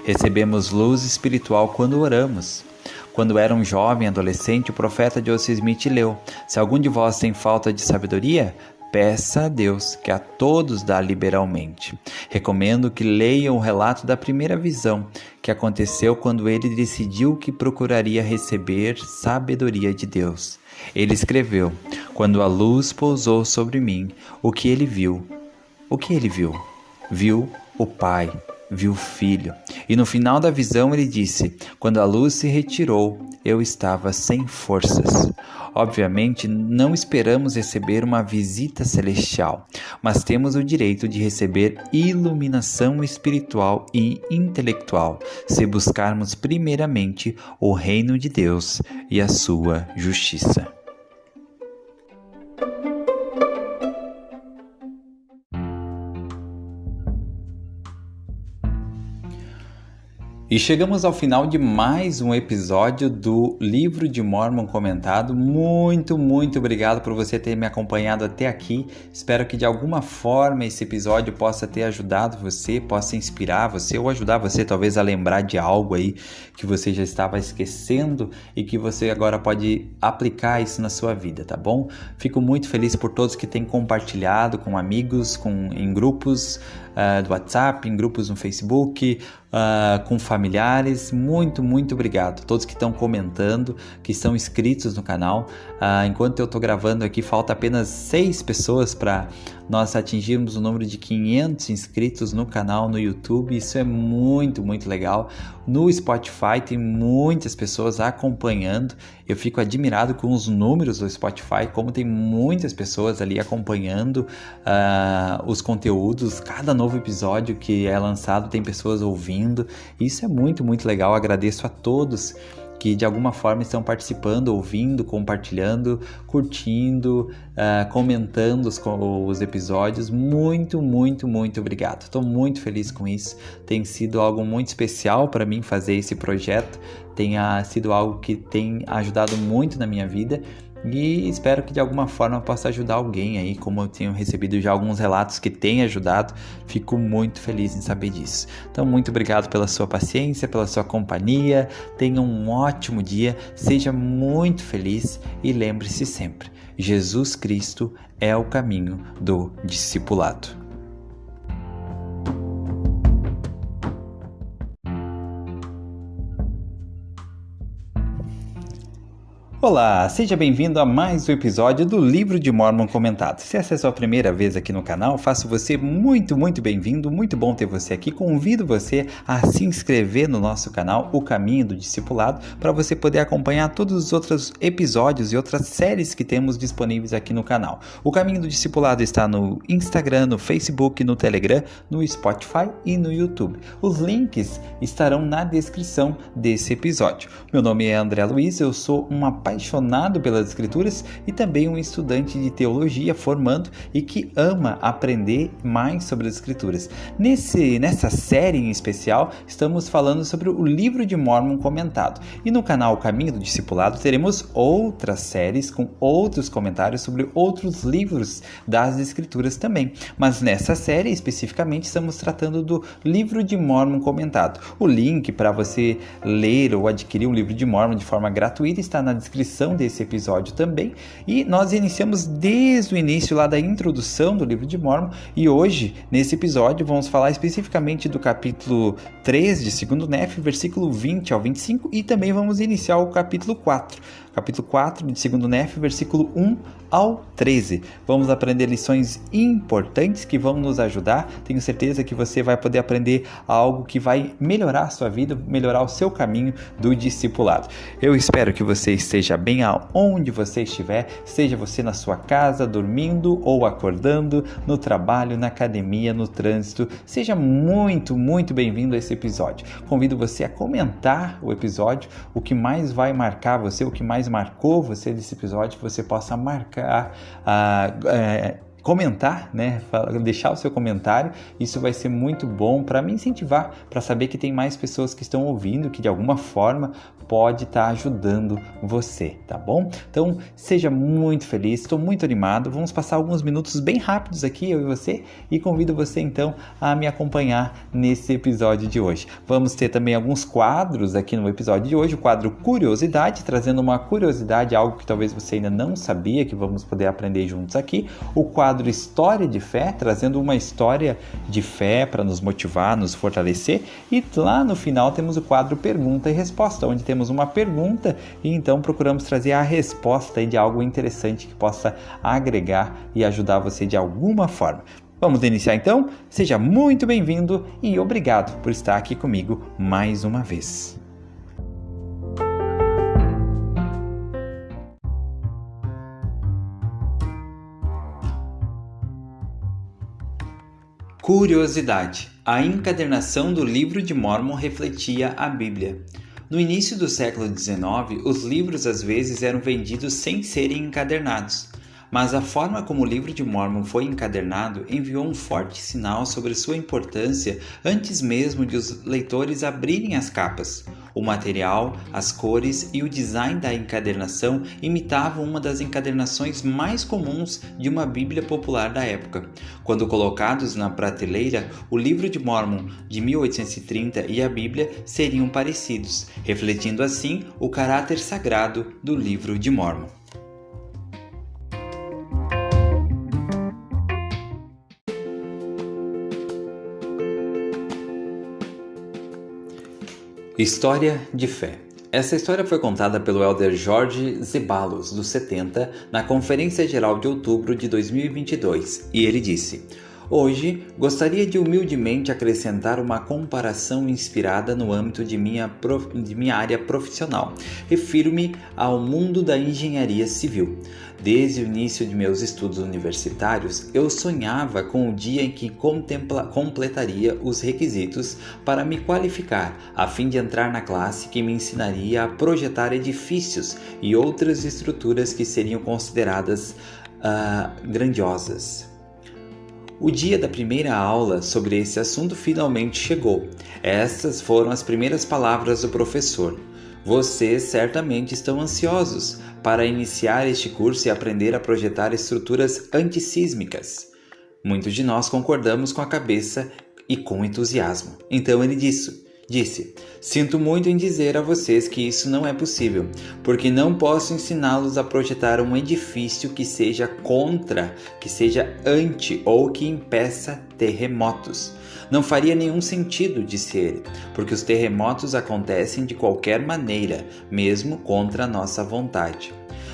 Recebemos luz espiritual quando oramos. Quando era um jovem adolescente, o profeta Joseph Smith leu: se algum de vós tem falta de sabedoria, peça a Deus, que a todos dá liberalmente. Recomendo que leiam o relato da primeira visão, que aconteceu quando ele decidiu que procuraria receber sabedoria de Deus. Ele escreveu: quando a luz pousou sobre mim, o que ele viu? O que ele viu? Viu o Pai, viu o Filho. E no final da visão ele disse: quando a luz se retirou, eu estava sem forças. Obviamente, não esperamos receber uma visita celestial, mas temos o direito de receber iluminação espiritual e intelectual, se buscarmos primeiramente o reino de Deus e a sua justiça. E chegamos ao final de mais um episódio do Livro de Mórmon Comentado. Muito obrigado por você ter me acompanhado até aqui. Espero que de alguma forma esse episódio possa ter ajudado você, possa inspirar você ou ajudar você talvez a lembrar de algo aí que você já estava esquecendo e que você agora pode aplicar isso na sua vida, tá bom? Fico muito feliz por todos que têm compartilhado com amigos, em grupos do WhatsApp, em grupos no Facebook, com familiares. Muito obrigado. Todos que estão comentando, que estão inscritos no canal. Enquanto eu estou gravando aqui, falta apenas 6 pessoas para nós atingirmos o número de 500 inscritos no canal no YouTube. Isso é muito legal. No Spotify tem muitas pessoas acompanhando. Eu fico admirado com os números do Spotify, como tem muitas pessoas ali acompanhando os conteúdos. Cada novo episódio que é lançado tem pessoas ouvindo. Isso é muito legal. Agradeço a todos que de alguma forma estão participando, ouvindo, compartilhando, curtindo, comentando os episódios. Muito obrigado. Estou muito feliz com isso. Tem sido algo muito especial para mim fazer esse projeto. Tem sido algo que tem ajudado muito na minha vida. E espero que de alguma forma possa ajudar alguém aí, como eu tenho recebido já alguns relatos que têm ajudado. Fico muito feliz em saber disso. Então, muito obrigado pela sua paciência, pela sua companhia. Tenha um ótimo dia, seja muito feliz e lembre-se sempre: Jesus Cristo é o caminho do discipulado. Olá, seja bem-vindo a mais um episódio do Livro de Mórmon Comentado. Se essa é a sua primeira vez aqui no canal, faço você muito bem-vindo, muito bom ter você aqui. Convido você a se inscrever no nosso canal, O Caminho do Discipulado, para você poder acompanhar todos os outros episódios e outras séries que temos disponíveis aqui no canal. O Caminho do Discipulado está no Instagram, no Facebook, no Telegram, no Spotify e no YouTube. Os links estarão na descrição desse episódio. Meu nome é André Luiz, eu sou um apaixonado pelas escrituras e também um estudante de teologia formando e que ama aprender mais sobre as escrituras. Nessa série em especial, estamos falando sobre o Livro de Mórmon Comentado. E no canal Caminho do Discipulado teremos outras séries com outros comentários sobre outros livros das escrituras também. Mas nessa série especificamente estamos tratando do Livro de Mórmon Comentado. O link para você ler ou adquirir um livro de Mórmon de forma gratuita está na descrição desse episódio também, e nós iniciamos desde o início lá da introdução do Livro de Mórmon, e hoje nesse episódio vamos falar especificamente do capítulo 3 de 2º Nephi, versículo 20 ao 25, e também vamos iniciar o capítulo 4 de 2º Nephi, versículo 1 ao 13. Vamos aprender lições importantes que vão nos ajudar. Tenho certeza que você vai poder aprender algo que vai melhorar a sua vida, melhorar o seu caminho do discipulado. Eu espero que você esteja bem aonde você estiver, seja você na sua casa, dormindo ou acordando, no trabalho, na academia, no trânsito. Seja muito bem-vindo a esse episódio. Convido você a comentar o episódio, o que mais vai marcar você, o que mais marcou você desse episódio, que você possa comentar, né? Deixar o seu comentário. Isso vai ser muito bom para me incentivar, para saber que tem mais pessoas que estão ouvindo, que de alguma forma pode estar ajudando você, tá bom? Então, seja muito feliz, estou muito animado. Vamos passar alguns minutos bem rápidos aqui, eu e você, e convido você então a me acompanhar nesse episódio de hoje. Vamos ter também alguns quadros aqui no episódio de hoje. O quadro Curiosidade, trazendo uma curiosidade, algo que talvez você ainda não sabia, que vamos poder aprender juntos aqui. O quadro História de Fé, trazendo uma história de fé para nos motivar, nos fortalecer. E lá no final temos o quadro Pergunta e Resposta, onde temos uma pergunta e então procuramos trazer a resposta de algo interessante que possa agregar e ajudar você de alguma forma. Vamos iniciar então? Seja muito bem-vindo e obrigado por estar aqui comigo mais uma vez. Curiosidade. A encadernação do Livro de Mórmon refletia a Bíblia. No início do século XIX, os livros às vezes eram vendidos sem serem encadernados. mas a forma como o Livro de Mórmon foi encadernado enviou um forte sinal sobre sua importância antes mesmo de os leitores abrirem as capas. O material, as cores e o design da encadernação imitavam uma das encadernações mais comuns de uma Bíblia popular da época. Quando colocados na prateleira, o Livro de Mórmon de 1830 e a Bíblia seriam parecidos, refletindo assim o caráter sagrado do Livro de Mórmon. História de fé. Essa história foi contada pelo elder Jorge Zeballos, dos 70, na Conferência Geral de Outubro de 2022, e ele disse: Hoje, gostaria de humildemente acrescentar uma comparação inspirada no âmbito de minha área profissional. Refiro-me ao mundo da engenharia civil. Desde o início de meus estudos universitários, eu sonhava com o dia em que completaria os requisitos para me qualificar, a fim de entrar na classe que me ensinaria a projetar edifícios e outras estruturas que seriam consideradas grandiosas. O dia da primeira aula sobre esse assunto finalmente chegou. Essas foram as primeiras palavras do professor. Vocês certamente estão ansiosos para iniciar este curso e aprender a projetar estruturas antissísmicas. Muitos de nós concordamos com a cabeça e com entusiasmo. Então ele disse: sinto muito em dizer a vocês que isso não é possível, porque não posso ensiná-los a projetar um edifício que seja anti ou que impeça terremotos. Não faria nenhum sentido, disse ele, porque os terremotos acontecem de qualquer maneira, mesmo contra a nossa vontade.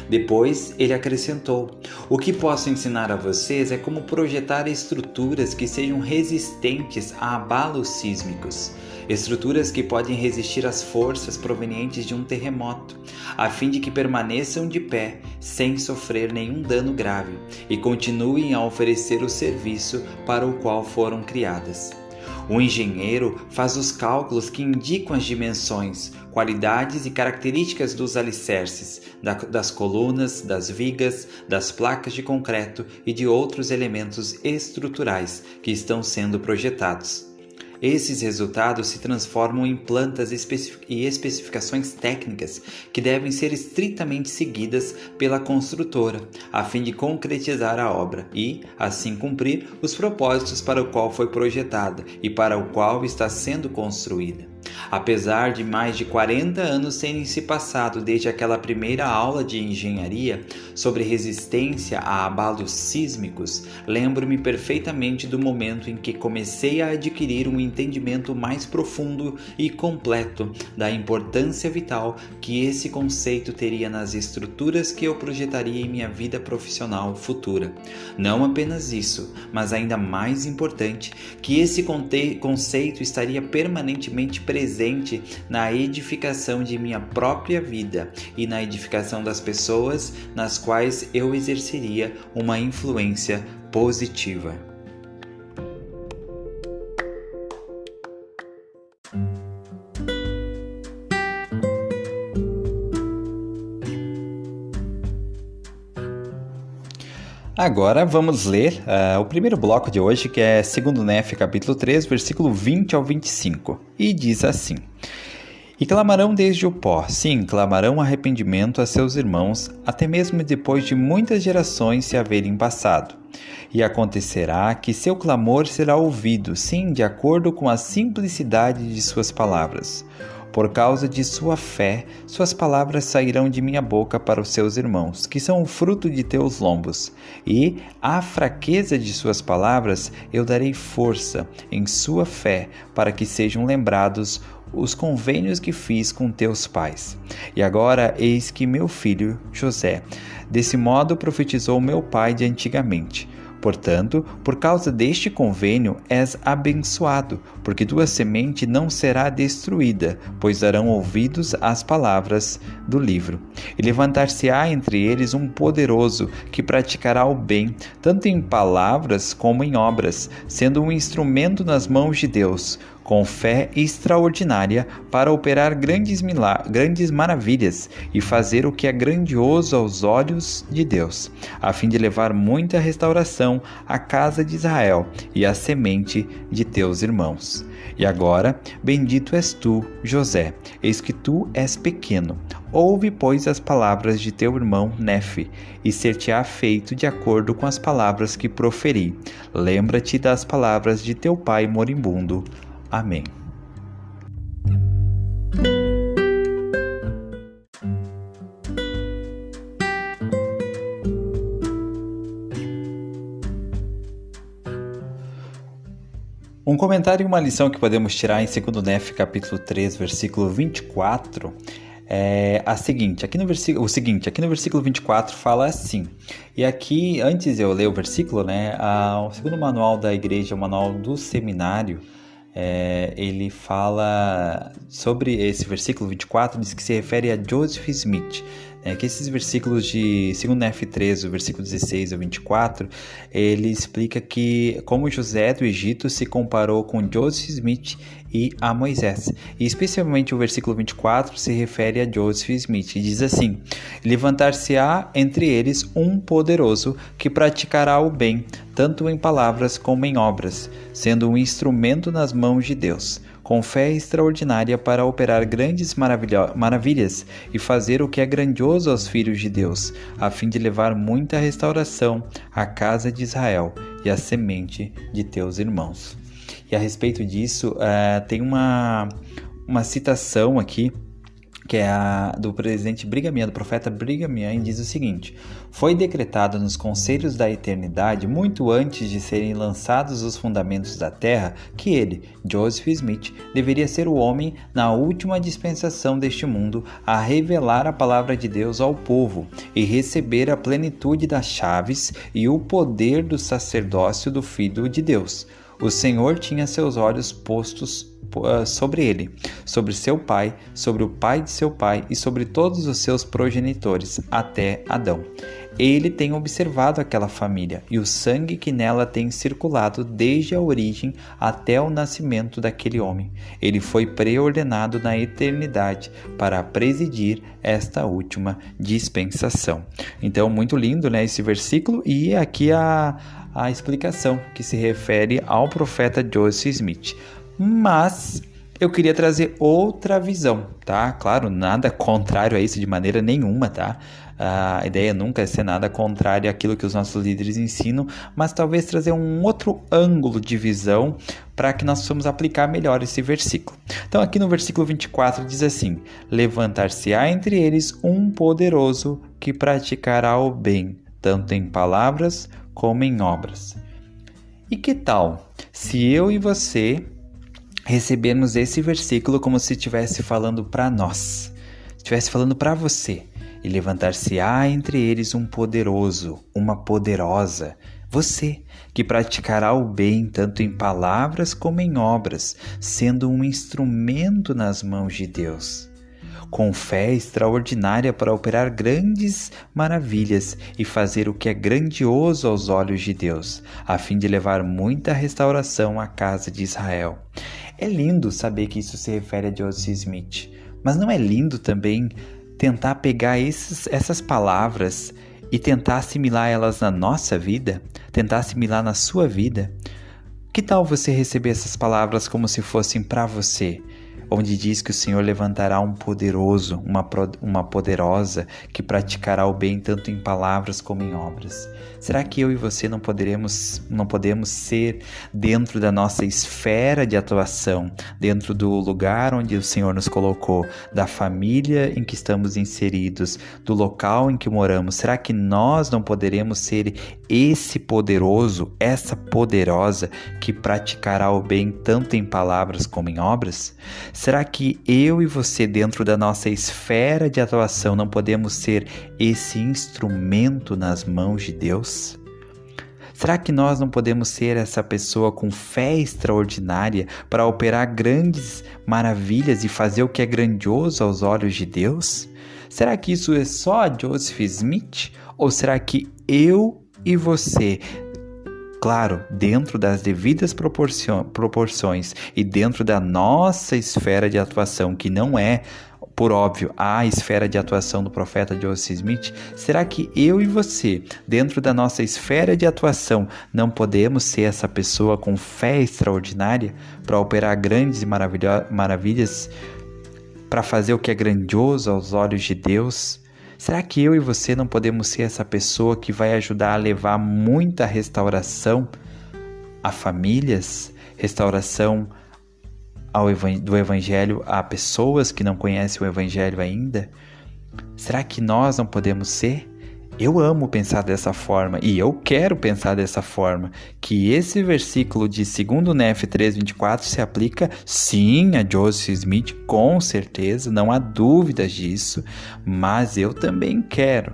Depois, ele acrescentou: o que posso ensinar a vocês é como projetar estruturas que sejam resistentes a abalos sísmicos. Estruturas que podem resistir às forças provenientes de um terremoto, a fim de que permaneçam de pé, sem sofrer nenhum dano grave, e continuem a oferecer o serviço para o qual foram criadas. O engenheiro faz os cálculos que indicam as dimensões, qualidades e características dos alicerces, das colunas, das vigas, das placas de concreto e de outros elementos estruturais que estão sendo projetados. Esses resultados se transformam em plantas e especificações técnicas que devem ser estritamente seguidas pela construtora, a fim de concretizar a obra e, assim, cumprir os propósitos para o qual foi projetada e para o qual está sendo construída. Apesar de mais de 40 anos terem se passado desde aquela primeira aula de engenharia sobre resistência a abalos sísmicos, lembro-me perfeitamente do momento em que comecei a adquirir um entendimento mais profundo e completo da importância vital que esse conceito teria nas estruturas que eu projetaria em minha vida profissional futura. Não apenas isso, mas ainda mais importante, que esse conceito estaria permanentemente presente na edificação de minha própria vida e na edificação das pessoas nas quais eu exerceria uma influência positiva. Agora vamos ler o primeiro bloco de hoje, que é 2 Néfia, capítulo 3, versículo 20 ao 25. E diz assim: E clamarão desde o pó, sim, clamarão arrependimento a seus irmãos, até mesmo depois de muitas gerações se haverem passado. E acontecerá que seu clamor será ouvido, sim, de acordo com a simplicidade de suas palavras. Por causa de sua fé, suas palavras sairão de minha boca para os seus irmãos, que são o fruto de teus lombos. E, à fraqueza de suas palavras, eu darei força em sua fé, para que sejam lembrados os convênios que fiz com teus pais. E agora, eis que meu filho, José, desse modo profetizou meu pai de antigamente. Portanto, por causa deste convênio és abençoado, porque tua semente não será destruída, pois darão ouvidos às palavras do livro. E levantar-se-á entre eles um poderoso, que praticará o bem, tanto em palavras como em obras, sendo um instrumento nas mãos de Deus, com fé extraordinária para operar grandes maravilhas e fazer o que é grandioso aos olhos de Deus, a fim de levar muita restauração à casa de Israel e à semente de teus irmãos. E agora, bendito és tu, José, eis que tu és pequeno. Ouve, pois, as palavras de teu irmão Nefe, e ser-te-á feito de acordo com as palavras que proferi. Lembra-te das palavras de teu pai moribundo. Amém. Um comentário e uma lição que podemos tirar em 2 Nefe, capítulo 3, versículo 24, é a seguinte. Aqui no versículo 24 fala assim. E aqui, antes de eu ler o versículo, o segundo manual da igreja, o manual do seminário, ele fala sobre esse versículo 24, diz que se refere a Joseph Smith. Que esses versículos de 2 Nefe 3, o versículo 16 ao 24, ele explica que como José do Egito se comparou com Joseph Smith e a Moisés. E especialmente o versículo 24 se refere a Joseph Smith e diz assim: levantar-se-á entre eles um poderoso que praticará o bem, tanto em palavras como em obras, sendo um instrumento nas mãos de Deus, com fé extraordinária para operar grandes maravilhas e fazer o que é grandioso aos filhos de Deus, a fim de levar muita restauração à casa de Israel e à semente de teus irmãos. E a respeito disso, tem uma citação aqui, que é a do presidente Brigham Young, do profeta Brigham Young, diz o seguinte: foi decretado nos conselhos da eternidade, muito antes de serem lançados os fundamentos da terra, que ele, Joseph Smith, deveria ser o homem na última dispensação deste mundo a revelar a palavra de Deus ao povo e receber a plenitude das chaves e o poder do sacerdócio do Filho de Deus. O Senhor tinha seus olhos postos sobre ele, sobre seu pai, sobre o pai de seu pai e sobre todos os seus progenitores, até Adão. Ele tem observado aquela família e o sangue que nela tem circulado desde a origem até o nascimento daquele homem. Ele foi preordenado na eternidade para presidir esta última dispensação. Então, muito lindo, esse versículo, e aqui a explicação que se refere ao profeta Joseph Smith. Mas eu queria trazer outra visão, tá? Claro, nada contrário a isso de maneira nenhuma, tá? A ideia nunca é ser nada contrário àquilo que os nossos líderes ensinam, mas talvez trazer um outro ângulo de visão para que nós possamos aplicar melhor esse versículo. Então aqui no versículo 24 diz assim: levantar-se-á entre eles um poderoso que praticará o bem, tanto em palavras como em obras. E que tal se eu e você recebermos esse versículo como se estivesse falando para nós, estivesse falando para você? E levantar-se-á entre eles um poderoso, uma poderosa, você, que praticará o bem tanto em palavras como em obras, sendo um instrumento nas mãos de Deus, com fé extraordinária para operar grandes maravilhas e fazer o que é grandioso aos olhos de Deus, a fim de levar muita restauração à casa de Israel. É lindo saber que isso se refere a Joseph Smith, mas não é lindo também tentar pegar essas palavras e tentar assimilar elas na nossa vida, tentar assimilar na sua vida? Que tal você receber essas palavras como se fossem para você, onde diz que o Senhor levantará um poderoso, uma poderosa, que praticará o bem tanto em palavras como em obras? Será que eu e você não podemos ser, dentro da nossa esfera de atuação, dentro do lugar onde o Senhor nos colocou, da família em que estamos inseridos, do local em que moramos, será que nós não poderemos ser esse poderoso, essa poderosa que praticará o bem tanto em palavras como em obras? Será que eu e você, dentro da nossa esfera de atuação, não podemos ser esse instrumento nas mãos de Deus? Será que nós não podemos ser essa pessoa com fé extraordinária para operar grandes maravilhas e fazer o que é grandioso aos olhos de Deus? Será que isso é só a Joseph Smith? Ou será que eu e você Claro, dentro das devidas proporções e dentro da nossa esfera de atuação, que não é, por óbvio, a esfera de atuação do profeta Joseph Smith, será que eu e você, dentro da nossa esfera de atuação, não podemos ser essa pessoa com fé extraordinária para operar grandes e maravilhas, para fazer o que é grandioso aos olhos de Deus? Será que eu e você não podemos ser essa pessoa que vai ajudar a levar muita restauração a famílias, restauração do Evangelho a pessoas que não conhecem o Evangelho ainda? Será que nós não podemos ser? Eu amo pensar dessa forma e eu quero pensar dessa forma, que esse versículo de 2 Nef 3:24 se aplica sim a Joseph Smith, com certeza, não há dúvidas disso, mas eu também quero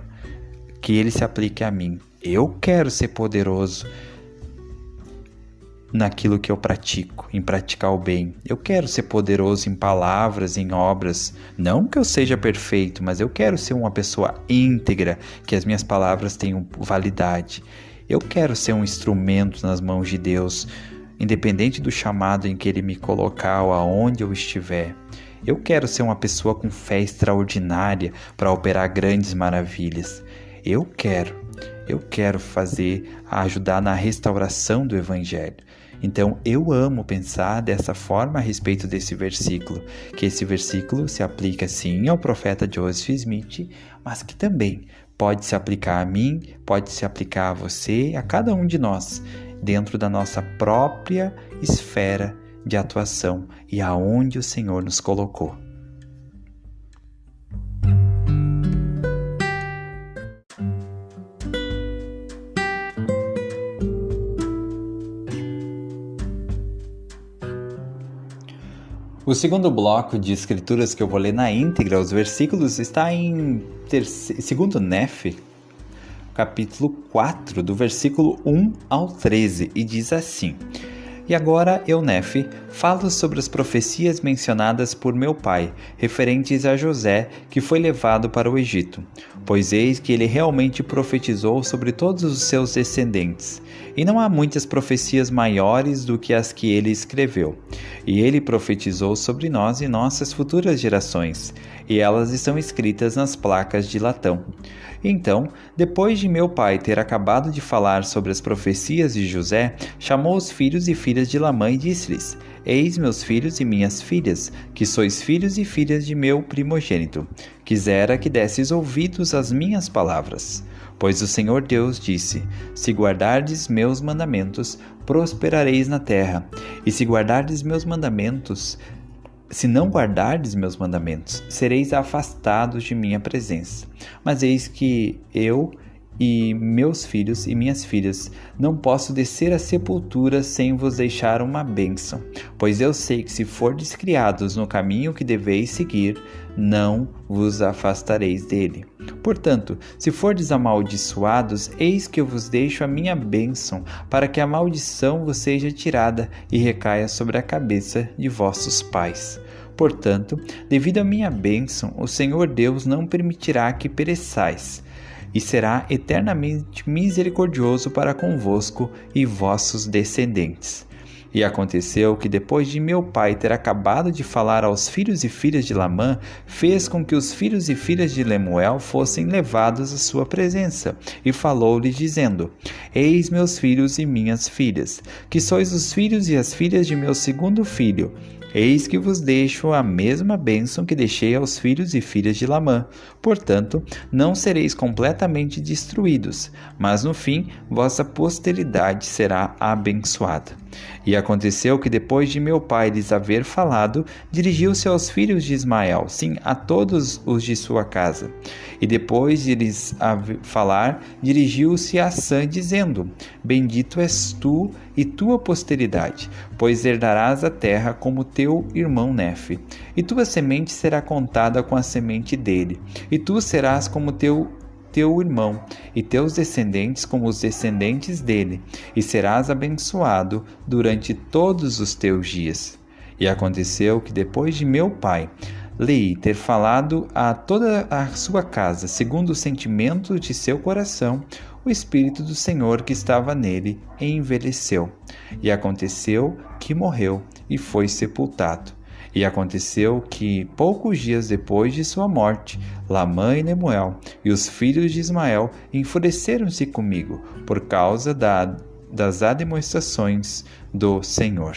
que ele se aplique a mim. Eu quero ser poderoso naquilo que eu pratico, em praticar o bem. Eu quero ser poderoso em palavras, em obras. Não que eu seja perfeito, mas eu quero ser uma pessoa íntegra, que as minhas palavras tenham validade. Eu quero ser um instrumento nas mãos de Deus, independente do chamado em que Ele me colocar ou aonde eu estiver. Eu quero ser uma pessoa com fé extraordinária para operar grandes maravilhas. Eu quero ajudar na restauração do Evangelho. Então, eu amo pensar dessa forma a respeito desse versículo, que esse versículo se aplica sim ao profeta Joseph Smith, mas que também pode se aplicar a mim, pode se aplicar a você, a cada um de nós, dentro da nossa própria esfera de atuação e aonde o Senhor nos colocou. O segundo bloco de escrituras que eu vou ler na íntegra, os versículos, está em 2 Nef, capítulo 4, do versículo 1 ao 13, e diz assim: E agora eu, Nef, falo sobre as profecias mencionadas por meu pai, referentes a José, que foi levado para o Egito. Pois eis que ele realmente profetizou sobre todos os seus descendentes. E não há muitas profecias maiores do que as que ele escreveu. E ele profetizou sobre nós e nossas futuras gerações, e elas estão escritas nas placas de latão. Então, depois de meu pai ter acabado de falar sobre as profecias de José, chamou os filhos e filhas de Lamã e disse-lhes: Eis meus filhos e minhas filhas, que sois filhos e filhas de meu primogênito. Quisera que desses ouvidos às minhas palavras. Pois o Senhor Deus disse: Se guardardes meus mandamentos, prosperareis na terra. E se não guardardes meus mandamentos, sereis afastados de minha presença. Mas eis que eu e meus filhos e minhas filhas não posso descer à sepultura sem vos deixar uma bênção, pois eu sei que se fordes criados no caminho que deveis seguir, não vos afastareis dele. Portanto, se fordes amaldiçoados, eis que eu vos deixo a minha bênção, para que a maldição vos seja tirada e recaia sobre a cabeça de vossos pais. Portanto, devido à minha bênção, o Senhor Deus não permitirá que pereçais, e será eternamente misericordioso para convosco e vossos descendentes. E aconteceu que depois de meu pai ter acabado de falar aos filhos e filhas de Lamã, fez com que os filhos e filhas de Lemuel fossem levados à sua presença, e falou-lhes dizendo: Eis meus filhos e minhas filhas, que sois os filhos e as filhas de meu segundo filho. Eis que vos deixo a mesma bênção que deixei aos filhos e filhas de Lamã. Portanto, não sereis completamente destruídos, mas no fim vossa posteridade será abençoada. E aconteceu que depois de meu pai lhes haver falado, dirigiu-se aos filhos de Ismael, sim, a todos os de sua casa. E depois de lhes falar, dirigiu-se a Assã, dizendo: Bendito és tu e tua posteridade, pois herdarás a terra como teu irmão Nef. E tua semente será contada com a semente dele, e tu serás como teu irmão, e teus descendentes como os descendentes dele, e serás abençoado durante todos os teus dias. E aconteceu que depois de meu pai Lei ter falado a toda a sua casa, segundo o sentimento de seu coração, o Espírito do Senhor que estava nele envelheceu. E aconteceu que morreu e foi sepultado. E aconteceu que, poucos dias depois de sua morte, Lamã e Nemuel e os filhos de Ismael enfureceram-se comigo por causa das admoestações do Senhor.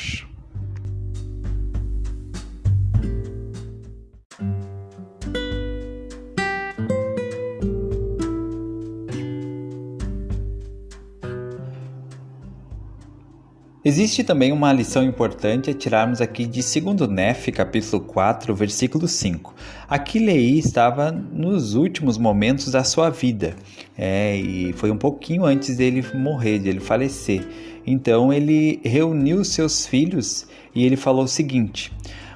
Existe também uma lição importante a tirarmos aqui de 2 Nef, capítulo 4, versículo 5. Aqui Leí estava nos últimos momentos da sua vida, e foi um pouquinho antes dele morrer, de ele falecer. Então ele reuniu seus filhos e ele falou o seguinte: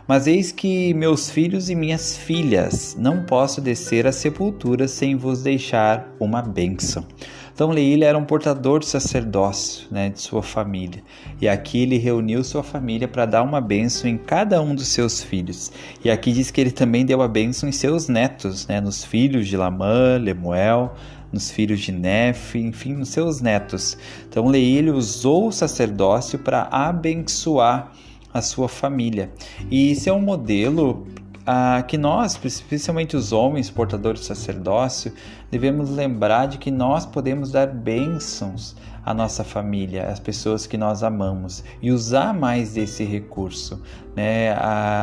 mas eis que meus filhos e minhas filhas, não posso descer à sepultura sem vos deixar uma bênção. Então Leí era um portador do sacerdócio, de sua família. E aqui ele reuniu sua família para dar uma bênção em cada um dos seus filhos. E aqui diz que ele também deu a bênção em seus netos, nos filhos de Lamã, Lemuel, nos filhos de Nef, enfim, nos seus netos. Então Leí ele usou o sacerdócio para abençoar a sua família. E isso é um modelo que nós, especialmente os homens portadores do sacerdócio, devemos lembrar de que nós podemos dar bênçãos à nossa família, às pessoas que nós amamos, e usar mais desse recurso.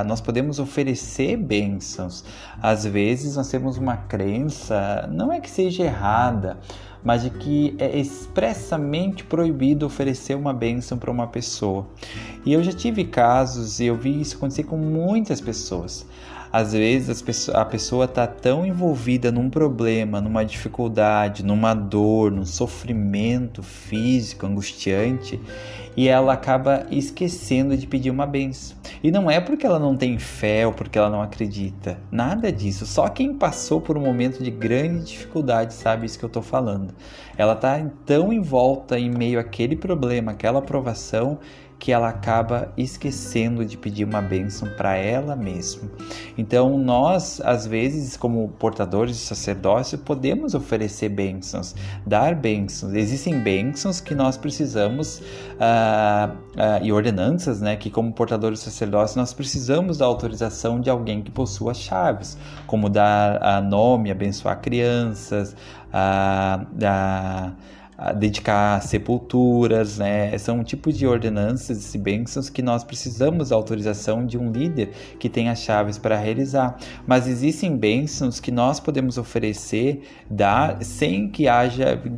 Nós podemos oferecer bênçãos. Às vezes nós temos uma crença, não é que seja errada, mas de que é expressamente proibido oferecer uma bênção para uma pessoa. E eu já tive casos e eu vi isso acontecer com muitas pessoas. Às vezes a pessoa está tão envolvida num problema, numa dificuldade, numa dor, num sofrimento físico angustiante, e ela acaba esquecendo de pedir uma bênção. E não é porque ela não tem fé ou porque ela não acredita, nada disso. Só quem passou por um momento de grande dificuldade sabe isso que eu estou falando. Ela está tão envolta em meio àquele problema, àquela provação, que ela acaba esquecendo de pedir uma bênção para ela mesma. Então nós, às vezes, como portadores de sacerdócio, podemos oferecer bênçãos, dar bênçãos. Existem bênçãos que nós precisamos, e ordenanças, que como portadores de sacerdócio nós precisamos da autorização de alguém que possua chaves, como dar nome, abençoar crianças, dedicar sepulturas, são tipos de ordenanças e bênçãos que nós precisamos da autorização de um líder que tem as chaves para realizar. Mas existem bênçãos que nós podemos oferecer, sem que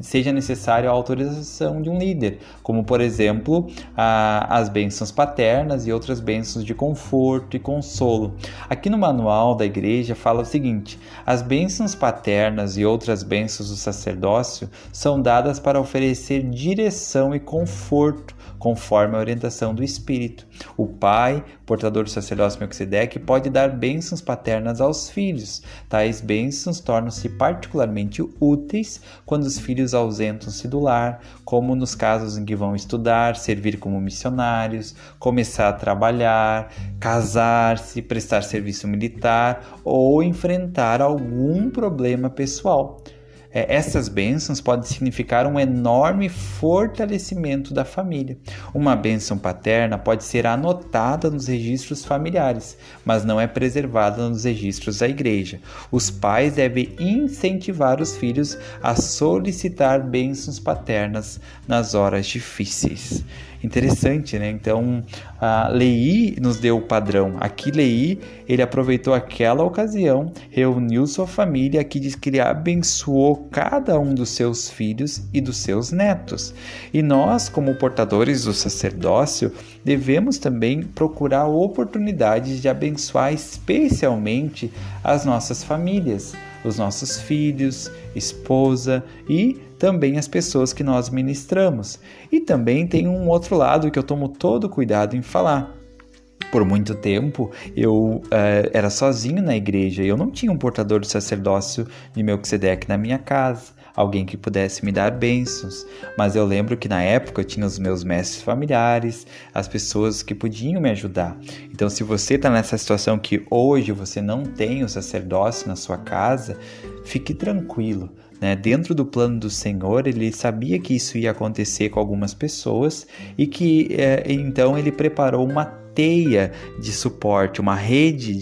seja necessário a autorização de um líder, como por exemplo as bênçãos paternas e outras bênçãos de conforto e consolo. Aqui no manual da igreja fala o seguinte: as bênçãos paternas e outras bênçãos do sacerdócio são dadas para oferecer direção e conforto, conforme a orientação do Espírito. O pai, portador do sacerdócio Melquisedeque, pode dar bênçãos paternas aos filhos. Tais bênçãos tornam-se particularmente úteis quando os filhos ausentam-se do lar, como nos casos em que vão estudar, servir como missionários, começar a trabalhar, casar-se, prestar serviço militar ou enfrentar algum problema pessoal. Essas bênçãos podem significar um enorme fortalecimento da família. Uma bênção paterna pode ser anotada nos registros familiares, mas não é preservada nos registros da igreja. Os pais devem incentivar os filhos a solicitar bênçãos paternas nas horas difíceis. Interessante, Então, Leí nos deu o padrão. Aqui Leí, ele aproveitou aquela ocasião, reuniu sua família, aqui diz que ele abençoou cada um dos seus filhos e dos seus netos. E nós, como portadores do sacerdócio, devemos também procurar oportunidades de abençoar especialmente as nossas famílias, os nossos filhos, esposa e também as pessoas que nós ministramos. E também tem um outro lado que eu tomo todo cuidado em falar. Por muito tempo eu era sozinho na igreja, eu não tinha um portador do sacerdócio de Melquisedeque na minha casa. alguém que pudesse me dar bênçãos. Mas eu lembro que na época eu tinha os meus mestres familiares, as pessoas que podiam me ajudar. Então, se você está nessa situação que hoje você não tem o sacerdócio na sua casa, fique tranquilo. Dentro do plano do Senhor, ele sabia que isso ia acontecer com algumas pessoas e que então ele preparou uma teia de suporte, uma rede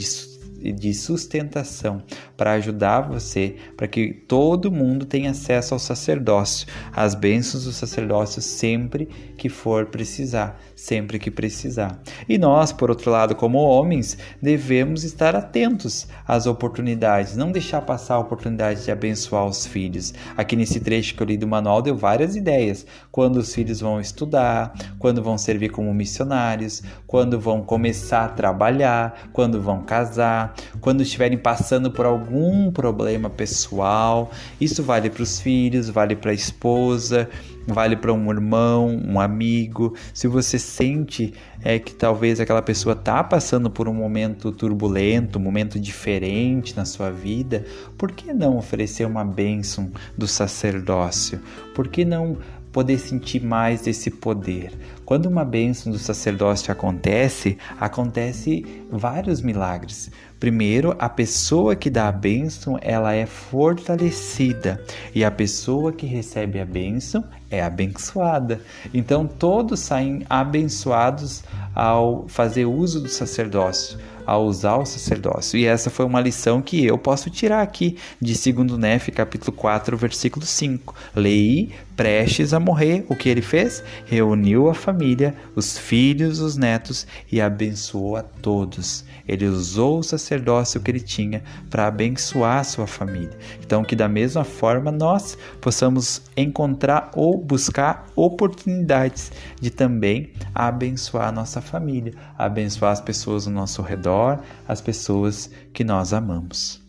de sustentação para ajudar você, para que todo mundo tenha acesso ao sacerdócio, às bênçãos do sacerdócio sempre que for precisar, sempre que precisar. E nós, por outro lado, como homens, devemos estar atentos às oportunidades, não deixar passar a oportunidade de abençoar os filhos. Aqui nesse trecho que eu li do manual deu várias ideias, quando os filhos vão estudar, quando vão servir como missionários, quando vão começar a trabalhar, quando vão casar, quando estiverem passando por algum problema pessoal. Isso vale para os filhos, vale para a esposa, vale para um irmão, um amigo. Se você sente que talvez aquela pessoa está passando por um momento turbulento, um momento diferente na sua vida, por que não oferecer uma bênção do sacerdócio? Por que não poder sentir mais desse poder? Quando uma bênção do sacerdócio acontece vários milagres. Primeiro, a pessoa que dá a bênção, ela é fortalecida, e a pessoa que recebe a bênção é abençoada. Então, todos saem abençoados ao fazer uso do sacerdócio, ao usar o sacerdócio. E essa foi uma lição que eu posso tirar aqui de 2 Nef, capítulo 4, versículo 5. Leí, prestes a morrer, o que ele fez? Reuniu a família, os filhos, os netos e abençoou a todos. Ele usou o sacerdócio que ele tinha para abençoar a sua família. Então, que da mesma forma nós possamos encontrar ou buscar oportunidades de também abençoar a nossa família, abençoar as pessoas ao nosso redor, as pessoas que nós amamos.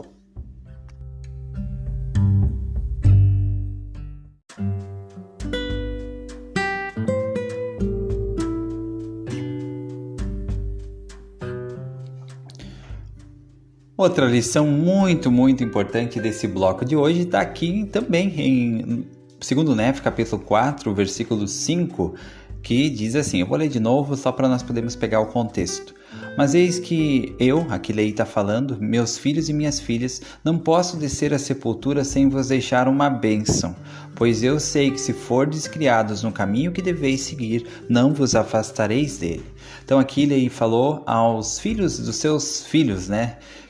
Outra lição muito importante desse bloco de hoje está aqui também em 2 Nef, capítulo 4, versículo 5, que diz assim, eu vou ler de novo só para nós podermos pegar o contexto. Mas eis que eu, aqui Lei está falando, meus filhos e minhas filhas, não posso descer à sepultura sem vos deixar uma bênção, pois eu sei que se fordes criados no caminho que deveis seguir, não vos afastareis dele. Então aqui Lei falou aos filhos dos seus filhos,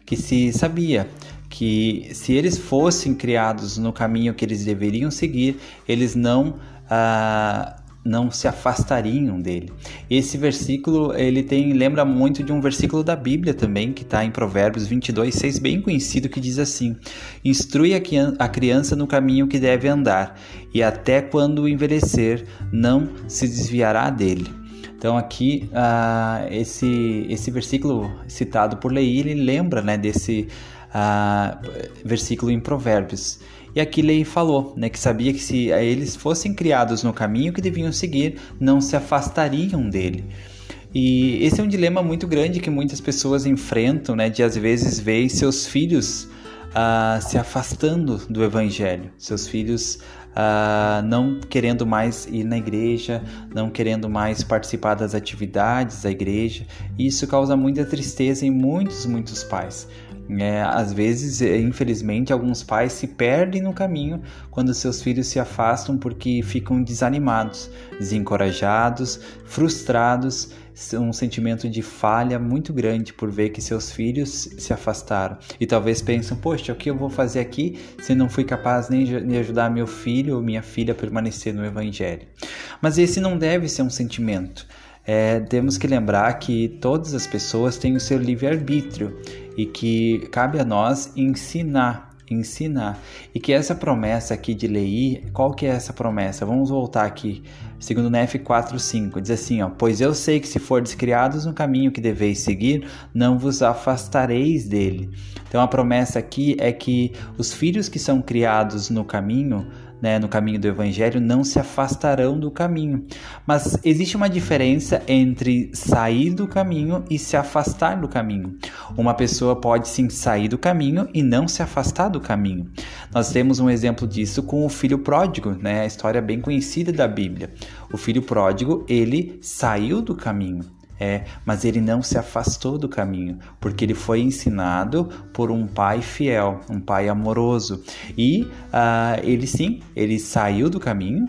que se sabia que se eles fossem criados no caminho que eles deveriam seguir, eles não se afastariam dele. Esse versículo lembra muito de um versículo da Bíblia também, que está em Provérbios 22:6, bem conhecido, que diz assim: instrui a criança no caminho que deve andar, e até quando envelhecer não se desviará dele. Então aqui, esse versículo citado por Lei, ele lembra desse versículo em Provérbios. E aqui Lei falou que sabia que se eles fossem criados no caminho que deviam seguir, não se afastariam dele. E esse é um dilema muito grande que muitas pessoas enfrentam, de às vezes ver seus filhos se afastando do Evangelho, seus filhos não querendo mais ir na igreja, não querendo mais participar das atividades da igreja. E isso causa muita tristeza em muitos pais. Às vezes, infelizmente, alguns pais se perdem no caminho quando seus filhos se afastam porque ficam desanimados, desencorajados, frustrados, um sentimento de falha muito grande por ver que seus filhos se afastaram. E talvez pensam, poxa, o que eu vou fazer aqui se não fui capaz nem de ajudar meu filho ou minha filha a permanecer no Evangelho? Mas esse não deve ser um sentimento. Temos que lembrar que todas as pessoas têm o seu livre-arbítrio e que cabe a nós ensinar. E que essa promessa aqui de Lei, qual que é essa promessa? Vamos voltar aqui, 2 Nef 4:5, diz assim, pois eu sei que se fordes criados no caminho que deveis seguir, não vos afastareis dele. Então a promessa aqui é que os filhos que são criados no caminho né, no caminho do Evangelho, não se afastarão do caminho. Mas existe uma diferença entre sair do caminho e se afastar do caminho. Uma pessoa pode sim sair do caminho e não se afastar do caminho. Nós temos um exemplo disso com o filho pródigo, né, a história bem conhecida da Bíblia. O filho pródigo, ele saiu do caminho. Mas ele não se afastou do caminho, porque ele foi ensinado por um pai fiel, um pai amoroso. E ele saiu do caminho,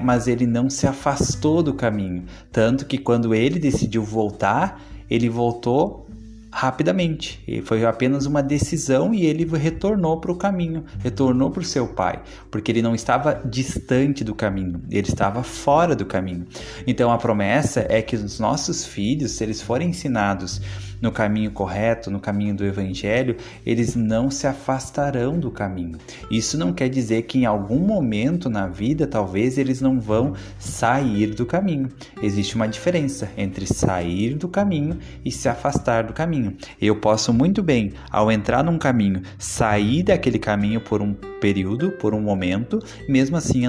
mas ele não se afastou do caminho. Tanto que quando ele decidiu voltar, ele voltou rapidamente. Foi apenas uma decisão e ele retornou para o caminho, retornou para o seu pai, porque ele não estava distante do caminho, ele estava fora do caminho. Então a promessa é que os nossos filhos, se eles forem ensinados no caminho correto, no caminho do Evangelho, eles não se afastarão do caminho. Isso não quer dizer que em algum momento na vida, talvez eles não vão sair do caminho. Existe uma diferença entre sair do caminho e se afastar do caminho. Eu posso muito bem, ao entrar num caminho, sair daquele caminho por um período, por um momento, e mesmo assim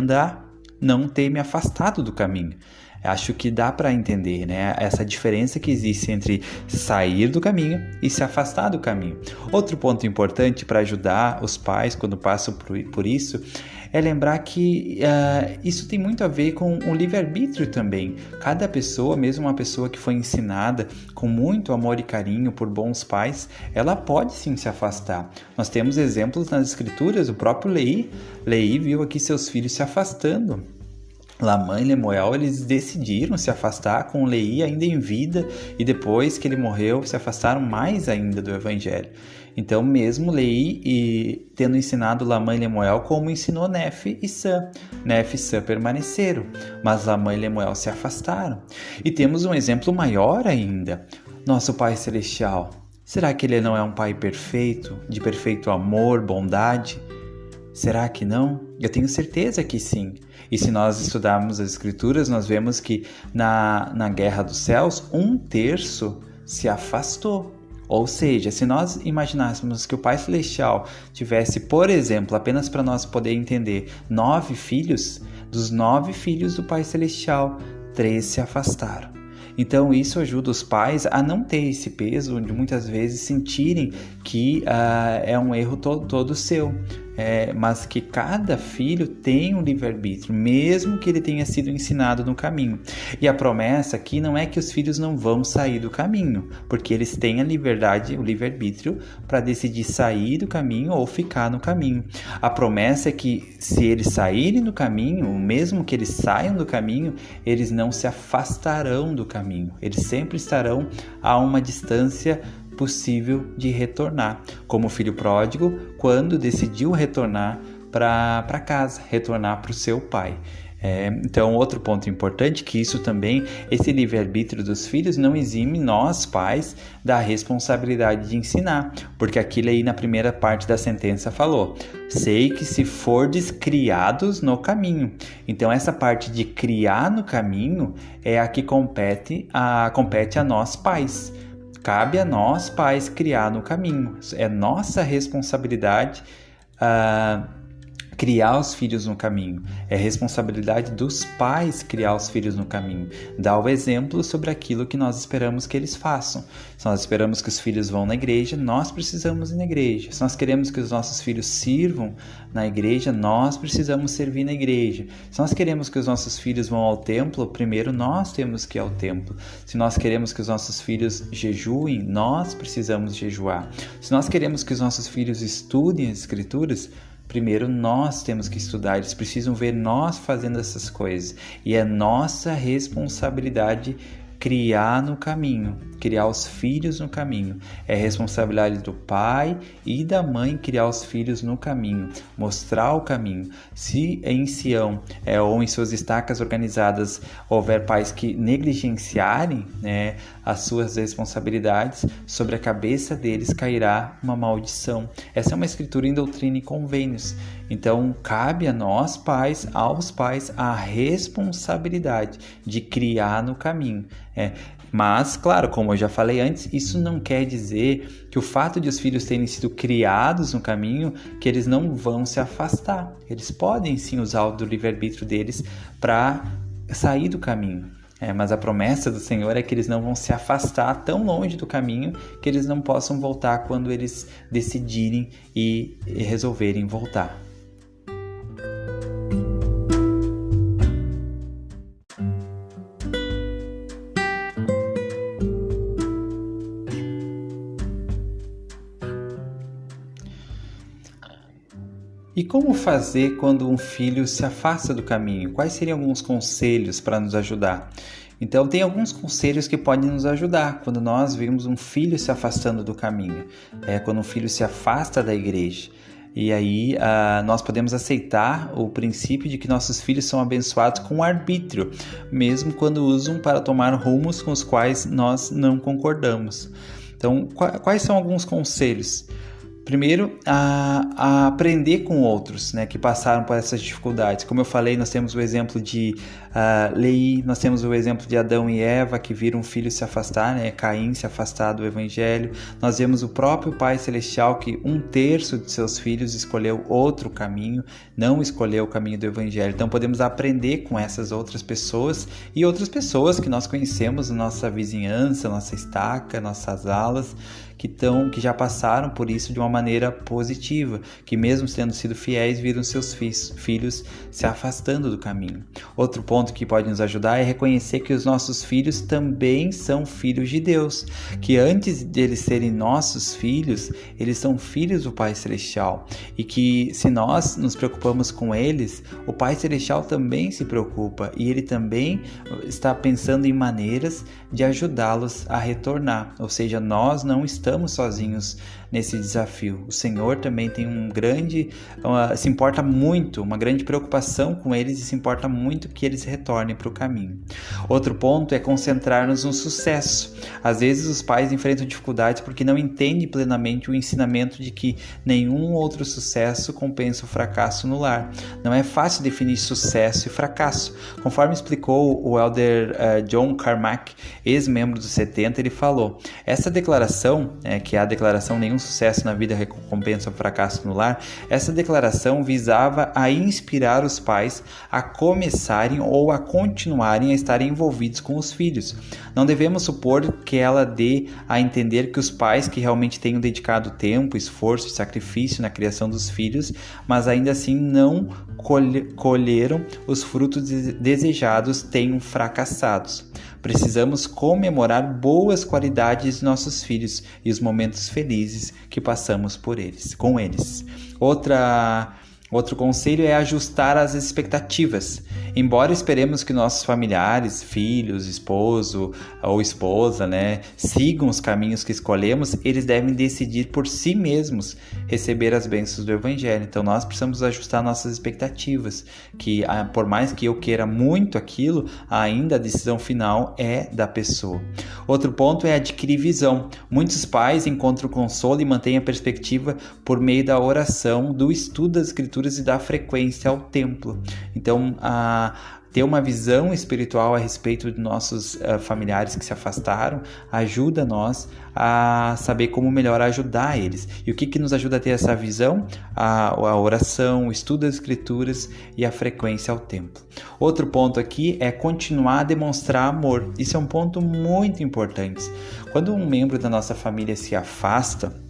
não ter me afastado do caminho. Acho que dá para entender, né, essa diferença que existe entre sair do caminho e se afastar do caminho. Outro ponto importante para ajudar os pais quando passam por isso é lembrar que isso tem muito a ver com o livre-arbítrio também. Cada pessoa, mesmo uma pessoa que foi ensinada com muito amor e carinho por bons pais, ela pode sim se afastar. Nós temos exemplos nas escrituras, o próprio Leí viu aqui seus filhos se afastando. Lamã e Lemuel, eles decidiram se afastar com Leí ainda em vida e depois que ele morreu se afastaram mais ainda do Evangelho. Então mesmo Leí tendo ensinado Lamã e Lemuel como ensinou Nefe e Sam. Nefe e Sam permaneceram, mas Lamã e Lemuel se afastaram. E temos um exemplo maior ainda, nosso Pai Celestial. Será que Ele não é um Pai perfeito, de perfeito amor, bondade? Será que não? Eu tenho certeza que sim. E se nós estudarmos as Escrituras, nós vemos que na Guerra dos Céus, 1/3 se afastou. Ou seja, se nós imaginássemos que o Pai Celestial tivesse, por exemplo, apenas para nós poder entender, 9 filhos, dos 9 filhos do Pai Celestial, 3 se afastaram. Então isso ajuda os pais a não ter esse peso de muitas vezes sentirem que é um erro todo seu. Mas que cada filho tem um livre-arbítrio, mesmo que ele tenha sido ensinado no caminho. E a promessa aqui não é que os filhos não vão sair do caminho, porque eles têm a liberdade, o livre-arbítrio para decidir sair do caminho ou ficar no caminho. A promessa é que se eles saírem do caminho, mesmo que eles saiam do caminho, eles não se afastarão do caminho. Eles sempre estarão a uma distância possível de retornar, como o filho pródigo quando decidiu retornar para casa, retornar para o seu pai. Então, outro ponto importante, que isso também, esse livre-arbítrio dos filhos não exime nós, pais, da responsabilidade de ensinar, porque aquilo aí na primeira parte da sentença falou, sei que se fordes criados no caminho. Então, essa parte de criar no caminho é a que compete a nós, pais. Cabe a nós, pais, criar no caminho. É nossa responsabilidade criar os filhos no caminho. É responsabilidade dos pais criar os filhos no caminho. Dar o exemplo sobre aquilo que nós esperamos que eles façam. Se nós esperamos que os filhos vão na igreja, nós precisamos ir na igreja. Se nós queremos que os nossos filhos sirvam na igreja, nós precisamos servir na igreja. Se nós queremos que os nossos filhos vão ao templo, primeiro nós temos que ir ao templo. Se nós queremos que os nossos filhos jejuem, nós precisamos jejuar. Se nós queremos que os nossos filhos estudem as Escrituras, primeiro nós temos que estudar, eles precisam ver nós fazendo essas coisas. E é nossa responsabilidade criar no caminho, criar os filhos no caminho. É responsabilidade do pai e da mãe criar os filhos no caminho, mostrar o caminho. Se em Sião ou em suas estacas organizadas houver pais que negligenciarem, as suas responsabilidades, sobre a cabeça deles cairá uma maldição. Essa é uma escritura em Doutrina e Convênios. Então, cabe a nós, pais, aos pais, a responsabilidade de criar no caminho. Mas, claro, como eu já falei antes, isso não quer dizer que o fato de os filhos terem sido criados no caminho, que eles não vão se afastar. Eles podem sim usar o do livre-arbítrio deles para sair do caminho. Mas a promessa do Senhor é que eles não vão se afastar tão longe do caminho que eles não possam voltar quando eles decidirem e resolverem voltar. E como fazer quando um filho se afasta do caminho? Quais seriam alguns conselhos para nos ajudar? Então, tem alguns conselhos que podem nos ajudar quando nós vemos um filho se afastando do caminho, quando um filho se afasta da igreja. E aí nós podemos aceitar o princípio de que nossos filhos são abençoados com arbítrio, mesmo quando usam para tomar rumos com os quais nós não concordamos. Então, quais são alguns conselhos? Primeiro, a aprender com outros, né, que passaram por essas dificuldades. Como eu falei, nós temos o exemplo de Lei, nós temos o exemplo de Adão e Eva, que viram um filho se afastar, né, Caim se afastar do Evangelho. Nós vemos o próprio Pai Celestial, que 1/3 de seus filhos escolheu outro caminho, não escolheu o caminho do Evangelho. Então podemos aprender com essas outras pessoas e outras pessoas que nós conhecemos na nossa vizinhança, nossa estaca, nossas alas, que já passaram por isso de uma maneira positiva, que mesmo tendo sido fiéis, viram seus filhos se afastando do caminho. Outro ponto que pode nos ajudar é reconhecer que os nossos filhos também são filhos de Deus, que antes de eles serem nossos filhos, eles são filhos do Pai Celestial, e que se nós nos preocupamos com eles, o Pai Celestial também se preocupa, e ele também está pensando em maneiras de ajudá-los a retornar, ou seja, nós não estamos sozinhos nesse desafio. O Senhor também tem se importa muito, uma grande preocupação com eles, e se importa muito que eles retornem para o caminho. Outro ponto é concentrar-nos no sucesso. Às vezes os pais enfrentam dificuldades porque não entendem plenamente o ensinamento de que nenhum outro sucesso compensa o fracasso no lar. Não é fácil definir sucesso e fracasso. Conforme explicou o elder John Carmack, ex-membro dos 70, ele falou: essa declaração, que é a declaração nenhum sucesso na vida recompensa o fracasso no lar, essa declaração visava a inspirar os pais a começarem ou a continuarem a estarem envolvidos com os filhos. Não devemos supor que ela dê a entender que os pais que realmente tenham dedicado tempo, esforço e sacrifício na criação dos filhos, mas ainda assim não colheram os frutos desejados, tenham fracassados. Precisamos comemorar boas qualidades de nossos filhos e os momentos felizes que passamos com eles. Outro conselho é ajustar as expectativas. Embora esperemos que nossos familiares, filhos, esposo ou esposa, sigam os caminhos que escolhemos, eles devem decidir por si mesmos receber as bênçãos do Evangelho. Então nós precisamos ajustar nossas expectativas, que por mais que eu queira muito aquilo, ainda a decisão final é da pessoa. Outro ponto é adquirir visão. Muitos pais encontram consolo e mantêm a perspectiva por meio da oração, do estudo das Escrituras e da frequência ao templo. Então, ter uma visão espiritual a respeito de nossos familiares que se afastaram ajuda nós a saber como melhor ajudar eles. E o que nos ajuda a ter essa visão? A oração, o estudo das Escrituras e a frequência ao templo. Outro ponto aqui é continuar a demonstrar amor. Isso é um ponto muito importante. Quando um membro da nossa família se afasta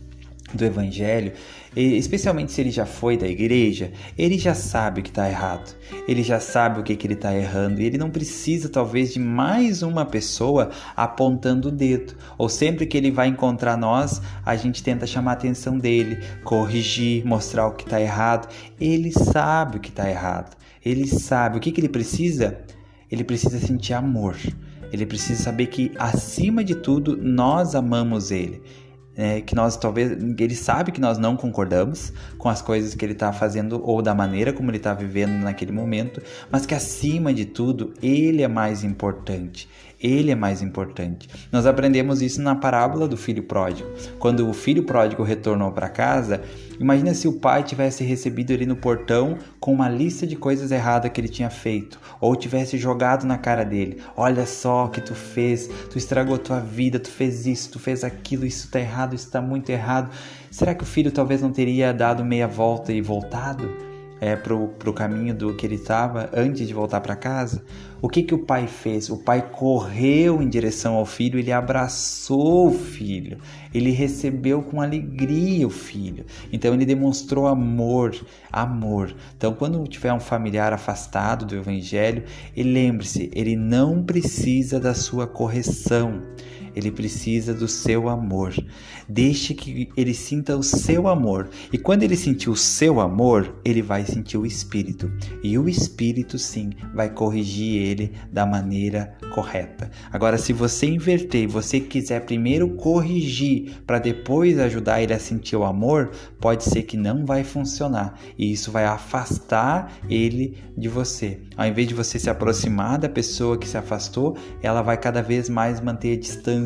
do Evangelho, especialmente se ele já foi da igreja, ele já sabe o que está errado, ele já sabe o que ele está errando, e ele não precisa talvez de mais uma pessoa apontando o dedo, ou sempre que ele vai encontrar nós, a gente tenta chamar a atenção dele, corrigir, mostrar o que está errado. Ele sabe o que está errado, ele sabe o que ele precisa. Ele precisa sentir amor, ele precisa saber que acima de tudo nós amamos ele. Que nós ele sabe que nós não concordamos com as coisas que ele está fazendo ou da maneira como ele está vivendo naquele momento, mas que acima de tudo ele é mais importante, Ele é mais importante. Nós aprendemos isso na parábola do filho pródigo. Quando o filho pródigo retornou para casa, imagina se o pai tivesse recebido ele no portão com uma lista de coisas erradas que ele tinha feito, ou tivesse jogado na cara dele: olha só o que tu fez, tu estragou tua vida, tu fez isso, tu fez aquilo, isso tá errado, isso tá muito errado. Será que o filho talvez não teria dado meia volta e voltado pro caminho do que ele estava antes de voltar para casa? O que o pai fez? O pai correu em direção ao filho, ele abraçou o filho, ele recebeu com alegria o filho. Então ele demonstrou amor. Então quando tiver um familiar afastado do evangelho, lembre-se, ele não precisa da sua correção. Ele precisa do seu amor. Deixe que ele sinta o seu amor. E quando ele sentir o seu amor, ele vai sentir o Espírito. E o Espírito, sim, vai corrigir ele da maneira correta. Agora, se você inverter e você quiser primeiro corrigir para depois ajudar ele a sentir o amor, pode ser que não vai funcionar. E isso vai afastar ele de você. Ao invés de você se aproximar da pessoa que se afastou, ela vai cada vez mais manter a distância.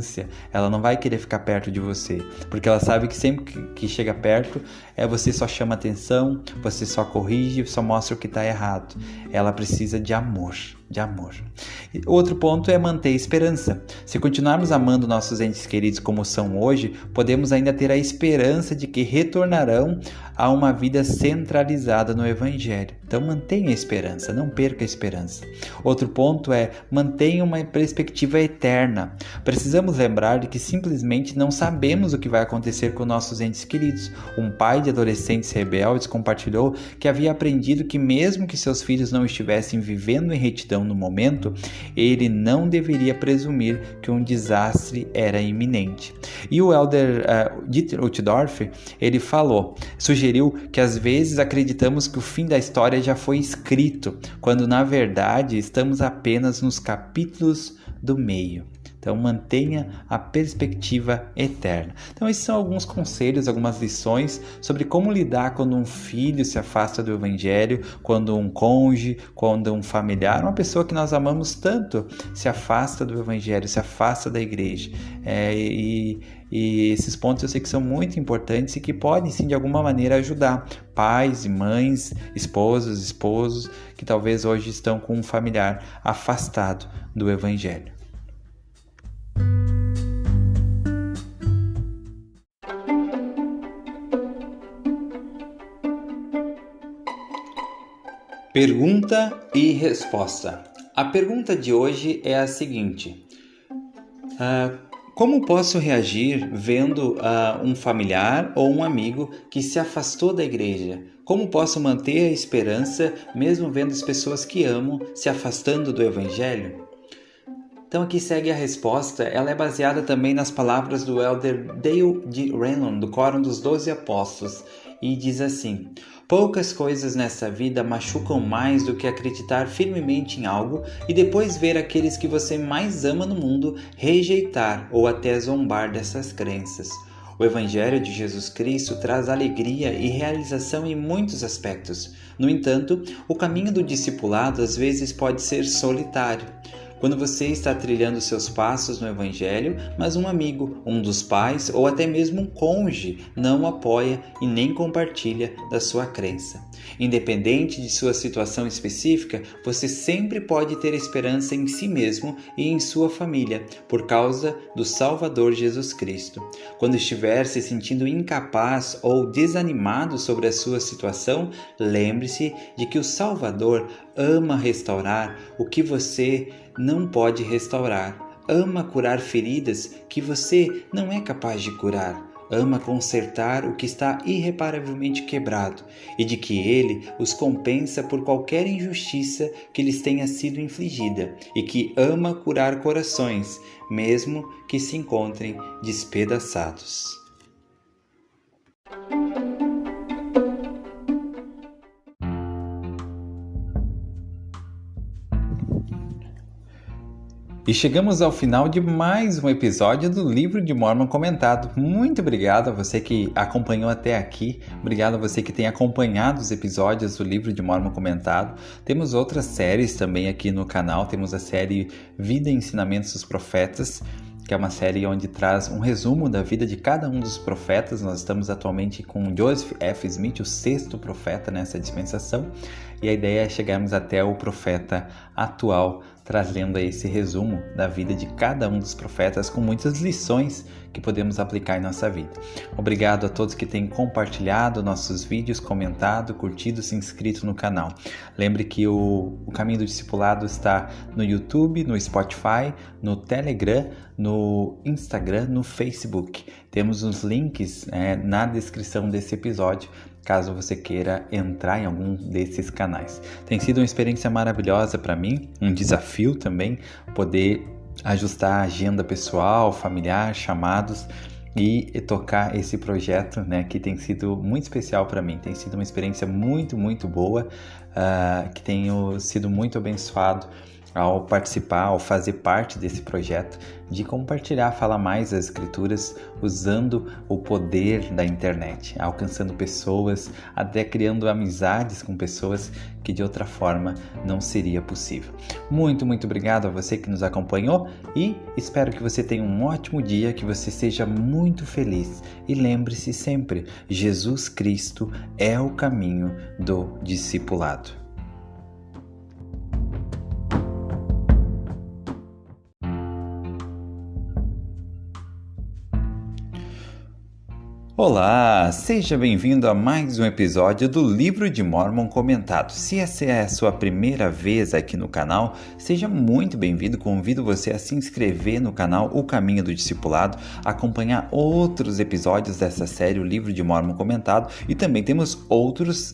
Ela não vai querer ficar perto de você, porque ela sabe que sempre que chega perto, você só chama atenção, você só corrige, só mostra o que está errado. Ela precisa de amor. Outro ponto é manter a esperança. Se continuarmos amando nossos entes queridos como são hoje, podemos ainda ter a esperança de que retornarão a uma vida centralizada no Evangelho. Então mantenha a esperança, não perca a esperança. Outro ponto é: mantenha uma perspectiva eterna. Precisamos lembrar de que simplesmente não sabemos o que vai acontecer com nossos entes queridos. Um pai de adolescentes rebeldes compartilhou que havia aprendido que mesmo que seus filhos não estivessem vivendo em retidão no momento, ele não deveria presumir que um desastre era iminente. E o elder Dieter Uchtdorf, ele sugeriu que às vezes acreditamos que o fim da história já foi escrito, quando na verdade estamos apenas nos capítulos do meio. Então mantenha a perspectiva eterna. Então esses são alguns conselhos, algumas lições sobre como lidar quando um filho se afasta do evangelho, quando um cônjuge, quando um familiar, uma pessoa que nós amamos tanto, se afasta do evangelho, se afasta da igreja. E esses pontos eu sei que são muito importantes e que podem sim de alguma maneira ajudar pais e mães, esposos que talvez hoje estão com um familiar afastado do evangelho. Pergunta e resposta. A pergunta de hoje é a seguinte: como posso reagir vendo um familiar ou um amigo que se afastou da igreja? Como posso manter a esperança mesmo vendo as pessoas que amo se afastando do evangelho? Então aqui segue a resposta. Ela é baseada também nas palavras do elder Dale G. Renlund, do Quórum dos 12 Apóstolos, e diz assim: poucas coisas nessa vida machucam mais do que acreditar firmemente em algo e depois ver aqueles que você mais ama no mundo rejeitar ou até zombar dessas crenças. O Evangelho de Jesus Cristo traz alegria e realização em muitos aspectos. No entanto, o caminho do discipulado às vezes pode ser solitário. Quando você está trilhando seus passos no Evangelho, mas um amigo, um dos pais ou até mesmo um cônjuge não o apoia e nem compartilha da sua crença. Independente de sua situação específica, você sempre pode ter esperança em si mesmo e em sua família, por causa do Salvador Jesus Cristo. Quando estiver se sentindo incapaz ou desanimado sobre a sua situação, lembre-se de que o Salvador ama restaurar o que você não pode restaurar. Ama curar feridas que você não é capaz de curar. Ama consertar o que está irreparavelmente quebrado e de que Ele os compensa por qualquer injustiça que lhes tenha sido infligida e que ama curar corações, mesmo que se encontrem despedaçados. E chegamos ao final de mais um episódio do Livro de Mórmon Comentado. Muito obrigado a você que acompanhou até aqui. Obrigado a você que tem acompanhado os episódios do Livro de Mórmon Comentado. Temos outras séries também aqui no canal. Temos a série Vida e Ensinamentos dos Profetas, que é uma série onde traz um resumo da vida de cada um dos profetas. Nós estamos atualmente com Joseph F. Smith, o sexto profeta nessa dispensação. E a ideia é chegarmos até o profeta atual, trazendo esse resumo da vida de cada um dos profetas com muitas lições que podemos aplicar em nossa vida. Obrigado a todos que têm compartilhado nossos vídeos, comentado, curtido, se inscrito no canal. Lembre que o Caminho do Discipulado está no YouTube, no Spotify, no Telegram, no Instagram, no Facebook. Temos os links na descrição desse episódio, caso você queira entrar em algum desses canais. Tem sido uma experiência maravilhosa para mim, um desafio também, poder ajustar a agenda pessoal, familiar, chamados e tocar esse projeto, que tem sido muito especial para mim. Tem sido uma experiência muito, muito boa, que tenho sido muito abençoado ao participar, ao fazer parte desse projeto, de compartilhar, falar mais das Escrituras usando o poder da internet, alcançando pessoas, até criando amizades com pessoas que de outra forma não seria possível. Muito, muito obrigado a você que nos acompanhou e espero que você tenha um ótimo dia, que você seja muito feliz e lembre-se sempre, Jesus Cristo é o caminho do discipulado. Olá, seja bem-vindo a mais um episódio do Livro de Mórmon Comentado. Se essa é a sua primeira vez aqui no canal, seja muito bem-vindo. Convido você a se inscrever no canal O Caminho do Discipulado, acompanhar outros episódios dessa série, o Livro de Mórmon Comentado, e também temos outras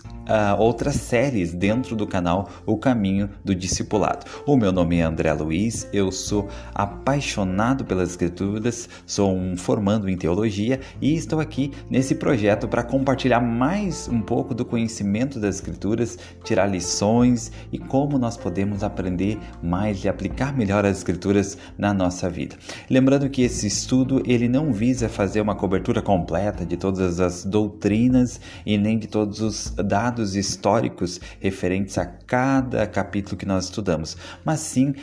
séries dentro do canal O Caminho do Discipulado. O meu nome é André Luiz, eu sou apaixonado pelas Escrituras, sou um formando em teologia e estou aqui nesse projeto para compartilhar mais um pouco do conhecimento das Escrituras, tirar lições e como nós podemos aprender mais e aplicar melhor as Escrituras na nossa vida. Lembrando que esse estudo ele não visa fazer uma cobertura completa de todas as doutrinas e nem de todos os dados históricos referentes a cada capítulo que nós estudamos, mas sim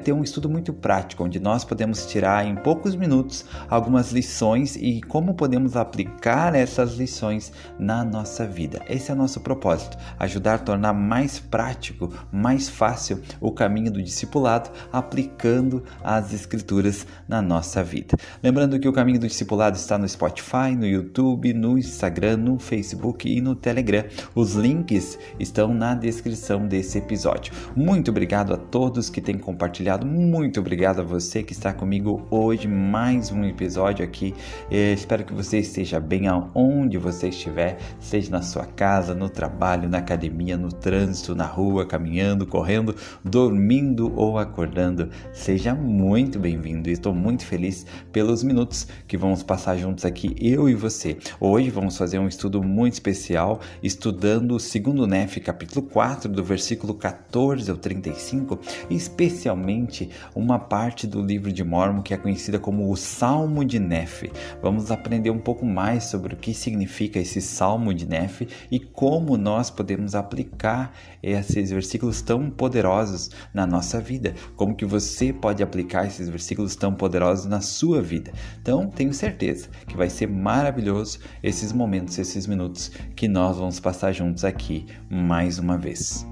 ter um estudo muito prático, onde nós podemos tirar em poucos minutos algumas lições e como podemos aplicar essas lições na nossa vida. Esse é o nosso propósito, ajudar a tornar mais prático, mais fácil o caminho do discipulado, aplicando as Escrituras na nossa vida. Lembrando que o Caminho do Discipulado está no Spotify, no YouTube, no Instagram, no Facebook e no Telegram. Os links estão na descrição desse episódio. Muito obrigado a todos que têm compartilhado, muito obrigado a você que está comigo hoje, mais um episódio aqui. Espero que você esteja bem aonde você estiver, seja na sua casa, no trabalho, na academia, no trânsito, na rua, caminhando, correndo, dormindo ou acordando. Seja muito bem-vindo e estou muito feliz pelos minutos que vamos passar juntos aqui, eu e você. Hoje vamos fazer um estudo muito especial, estudando o segundo Nefe, capítulo 4, do versículo 14 ao 35, especialmente uma parte do livro de Mórmon que é conhecida como o Salmo de Nefe. Vamos aprender um pouco mais sobre o que significa esse Salmo de Nefe e como nós podemos aplicar esses versículos tão poderosos na nossa vida, como que você pode aplicar esses versículos tão poderosos na sua vida. Então, tenho certeza que vai ser maravilhoso esses momentos, esses minutos que nós vamos passar juntos aqui mais uma vez.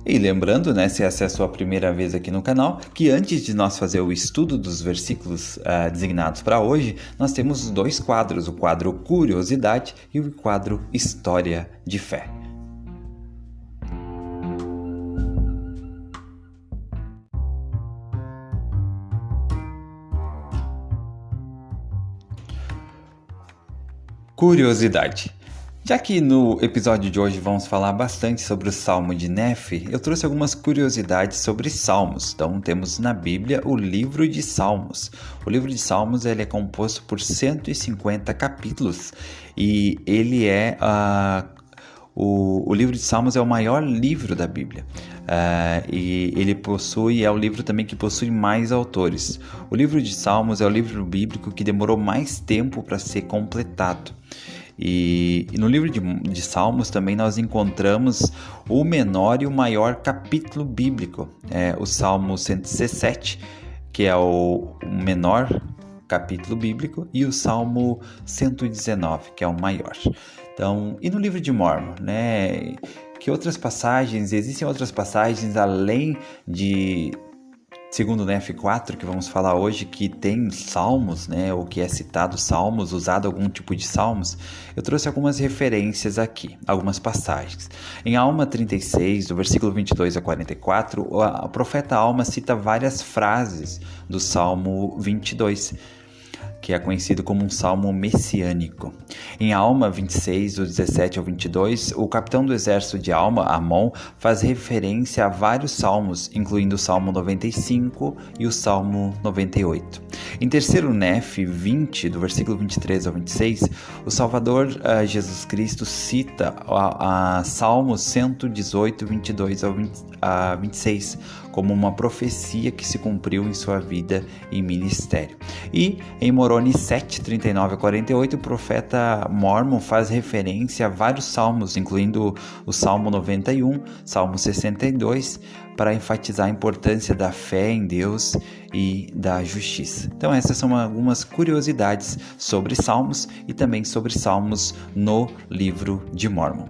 E lembrando, se essa é a sua primeira vez aqui no canal, que antes de nós fazer o estudo dos versículos designados para hoje, nós temos dois quadros, o quadro Curiosidade e o quadro História de Fé. Curiosidade. Já que no episódio de hoje vamos falar bastante sobre o Salmo de Nefe, eu trouxe algumas curiosidades sobre Salmos. Então temos na Bíblia o livro de Salmos. O livro de Salmos ele é composto por 150 capítulos e ele é o livro de Salmos é o maior livro da Bíblia. E ele é o livro também que possui mais autores. O livro de Salmos é o livro bíblico que demorou mais tempo para ser completado. E no livro de Salmos também nós encontramos o menor e o maior capítulo bíblico, o Salmo 117, que é o menor capítulo bíblico, e o Salmo 119, que é o maior. Então, e no livro de Mórmon, né? Existem outras passagens além de segundo Nefe 4, que vamos falar hoje, que tem salmos, né, ou que é citado salmos, usado algum tipo de salmos. Eu trouxe algumas referências aqui, algumas passagens. Em Alma 36, do versículo 22 a 44, o profeta Alma cita várias frases do Salmo 22, que é conhecido como um salmo messiânico. Em Alma 26, do 17 ao 22, o capitão do exército de Alma, Amon, faz referência a vários salmos, incluindo o Salmo 95 e o Salmo 98. Em 3º Nefe 20, do versículo 23 ao 26, o Salvador Jesus Cristo cita a Salmo 118, 22 a 26, como uma profecia que se cumpriu em sua vida e ministério. E em Moroni 7, 39 a 48, o profeta Mórmon faz referência a vários salmos, incluindo o Salmo 91, Salmo 62, para enfatizar a importância da fé em Deus e da justiça. Então essas são algumas curiosidades sobre salmos e também sobre salmos no livro de Mórmon.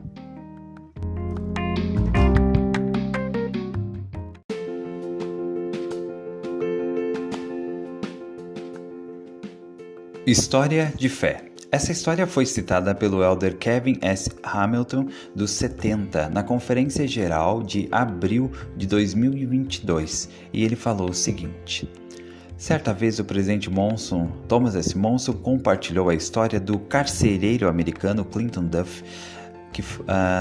História de fé. Essa história foi citada pelo elder Kevin S. Hamilton, dos 70, na Conferência Geral de abril de 2022, e ele falou o seguinte: certa vez o presidente Thomas S. Monson compartilhou a história do carcereiro americano Clinton Duff,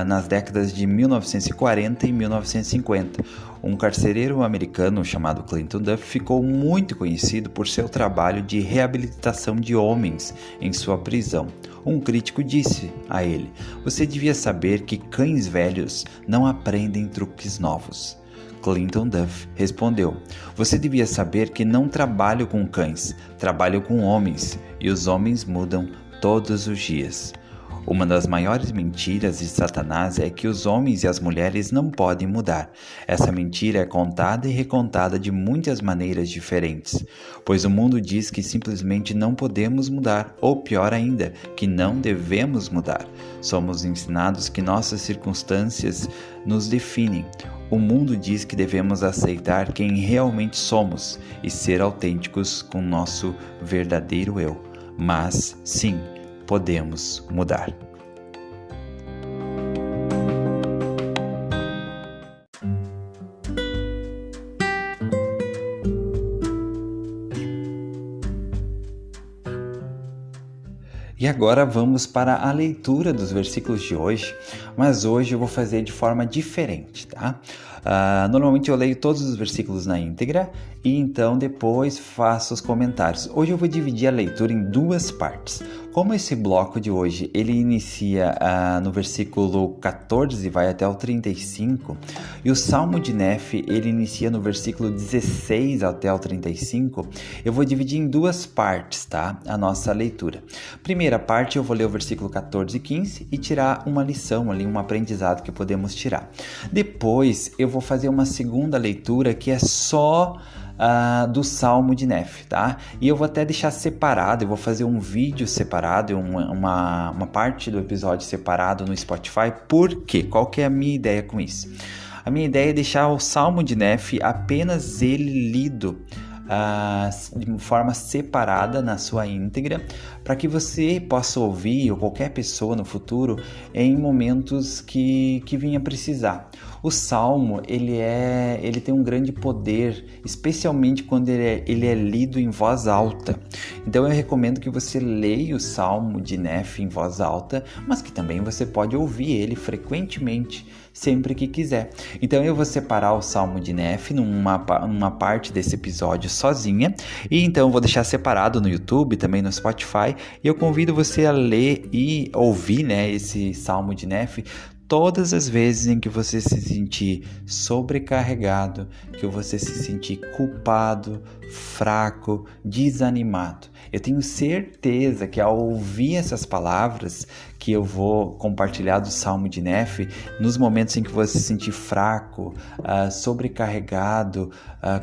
nas décadas de 1940 e 1950. Um carcereiro americano chamado Clinton Duff ficou muito conhecido por seu trabalho de reabilitação de homens em sua prisão. Um crítico disse a ele: "Você devia saber que cães velhos não aprendem truques novos." Clinton Duff respondeu: "Você devia saber que não trabalho com cães, trabalho com homens, e os homens mudam todos os dias." Uma das maiores mentiras de Satanás é que os homens e as mulheres não podem mudar. Essa mentira é contada e recontada de muitas maneiras diferentes, pois o mundo diz que simplesmente não podemos mudar, ou pior ainda, que não devemos mudar. Somos ensinados que nossas circunstâncias nos definem. O mundo diz que devemos aceitar quem realmente somos e ser autênticos com nosso verdadeiro eu. Mas, sim, podemos mudar. E agora vamos para a leitura dos versículos de hoje, mas hoje eu vou fazer de forma diferente, tá? Normalmente eu leio todos os versículos na íntegra e então depois faço os comentários. Hoje eu vou dividir a leitura em duas partes. Como esse bloco de hoje ele inicia no versículo 14 e vai até o 35, e o Salmo de Nefe ele inicia no versículo 16 até o 35, eu vou dividir em duas partes, tá? A nossa leitura. Primeira parte eu vou ler o versículo 14 e 15 e tirar uma lição ali, um aprendizado que podemos tirar. Depois eu vou fazer uma segunda leitura que é só do Salmo de Nefe, tá? E eu vou até deixar separado, eu vou fazer um vídeo separado, uma parte do episódio separado no Spotify. Por quê? Qual que é a minha ideia com isso? A minha ideia é deixar o Salmo de Nefe apenas ele lido de forma separada na sua íntegra, para que você possa ouvir, ou qualquer pessoa no futuro, em momentos que venha precisar. O Salmo, ele tem um grande poder, especialmente quando ele é lido em voz alta. Então eu recomendo que você leia o Salmo de Nefi em voz alta, mas que também você pode ouvir ele frequentemente, sempre que quiser. Então eu vou separar o Salmo de Nefi numa parte desse episódio sozinha, e então eu vou deixar separado no YouTube, também no Spotify, e eu convido você a ler e ouvir, né, esse Salmo de Nefi todas as vezes em que você se sentir sobrecarregado, que você se sentir culpado, fraco, desanimado. Eu tenho certeza que ao ouvir essas palavras que eu vou compartilhar do Salmo de Nefi, nos momentos em que você se sentir fraco, sobrecarregado,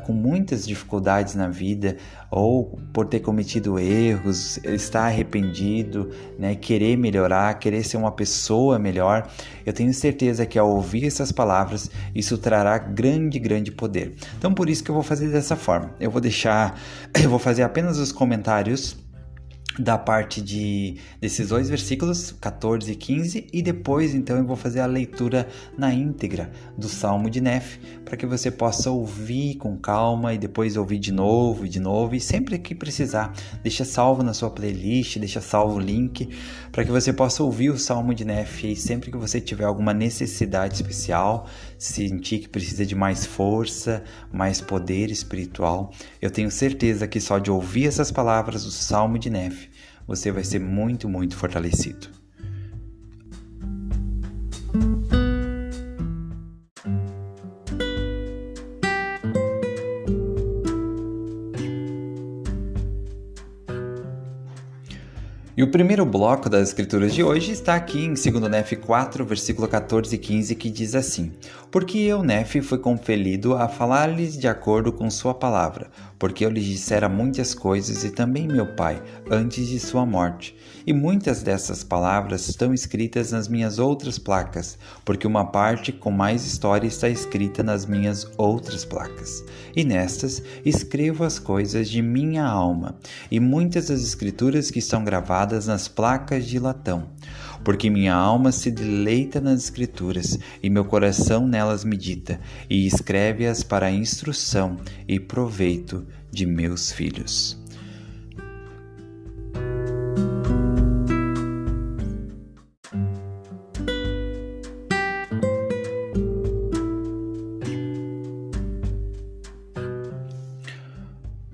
com muitas dificuldades na vida, ou por ter cometido erros, estar arrependido, né, querer melhorar, querer ser uma pessoa melhor, eu tenho certeza que ao ouvir essas palavras, isso trará grande poder. Então por isso que eu vou fazer dessa forma. Eu vou fazer apenas os comentários da parte desses 2 versículos, 14 e 15, e depois então eu vou fazer a leitura na íntegra do Salmo de Nefi, para que você possa ouvir com calma e depois ouvir de novo, e sempre que precisar, deixa salvo na sua playlist, deixa salvo o link, para que você possa ouvir o Salmo de Nefi, e sempre que você tiver alguma necessidade especial, sentir que precisa de mais força, mais poder espiritual, eu tenho certeza que só de ouvir essas palavras do Salmo de Nefi, você vai ser muito fortalecido. E o primeiro bloco das escrituras de hoje está aqui em 2 Nefi 4, versículo 14 e 15, que diz assim: Porque eu, Nefi, fui compelido a falar-lhes de acordo com sua palavra, porque eu lhes dissera muitas coisas, e também meu pai, antes de sua morte. E muitas dessas palavras estão escritas nas minhas outras placas, porque uma parte com mais história está escrita nas minhas outras placas. E nestas escrevo as coisas de minha alma, e muitas das escrituras que estão gravadas nas placas de latão. Porque minha alma se deleita nas escrituras, e meu coração nelas medita, e escreve-as para a instrução e proveito de meus filhos.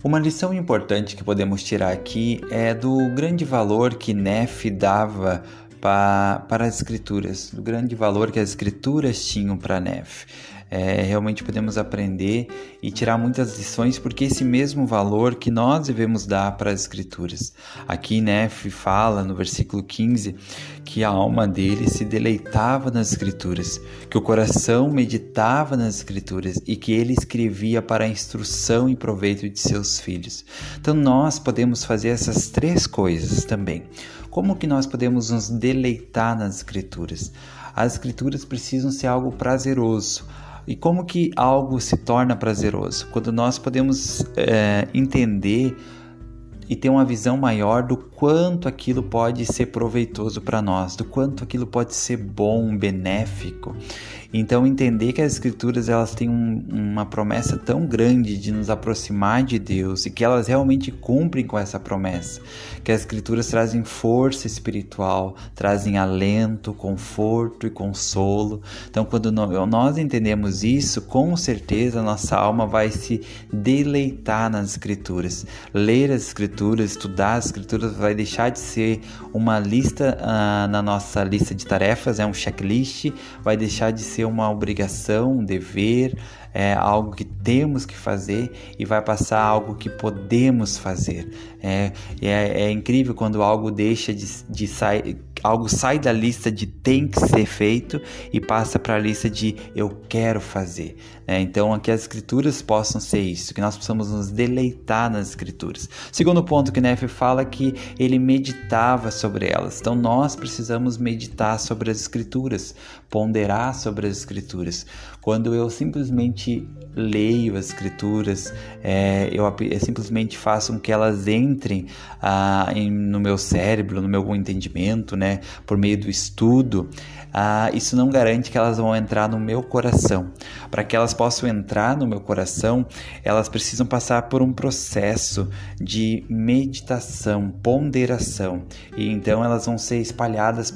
Uma lição importante que podemos tirar aqui é do grande valor que Nefi dava para as escrituras, do grande valor que as escrituras tinham para Nefi. Realmente podemos aprender e tirar muitas lições, porque esse mesmo valor que nós devemos dar para as escrituras. Aqui Nefi fala no versículo 15 que a alma dele se deleitava nas escrituras, que o coração meditava nas escrituras e que ele escrevia para a instrução e proveito de seus filhos. Então nós podemos fazer essas 3 coisas também. Como que nós podemos nos deleitar nas escrituras? As escrituras precisam ser algo prazeroso. E como que algo se torna prazeroso? Quando nós podemos entender e ter uma visão maior do quanto aquilo pode ser proveitoso para nós, do quanto aquilo pode ser bom, benéfico. Então entender que as escrituras elas têm uma promessa tão grande de nos aproximar de Deus e que elas realmente cumprem com essa promessa, que as escrituras trazem força espiritual, trazem alento, conforto e consolo. Então quando nós entendemos isso, com certeza nossa alma vai se deleitar nas escrituras. Ler as escrituras, estudar as escrituras vai deixar de ser uma lista na nossa lista de tarefas, um checklist, vai deixar de ser uma obrigação, um dever, algo que temos que fazer e vai passar a algo que podemos fazer. É incrível quando algo deixa de sair, algo sai da lista de tem que ser feito e passa para a lista de eu quero fazer. Então, que as escrituras possam ser isso, que nós possamos nos deleitar nas escrituras. Segundo ponto que Nefi fala que ele meditava sobre elas. Então, nós precisamos meditar sobre as escrituras, ponderar sobre as escrituras. Quando eu simplesmente leio as escrituras, eu simplesmente faço com que elas entrem no meu cérebro, no meu entendimento, né, por meio do estudo, isso não garante que elas vão entrar no meu coração. Para que elas possam entrar no meu coração, elas precisam passar por um processo de meditação, ponderação. E então elas vão ser espalhadas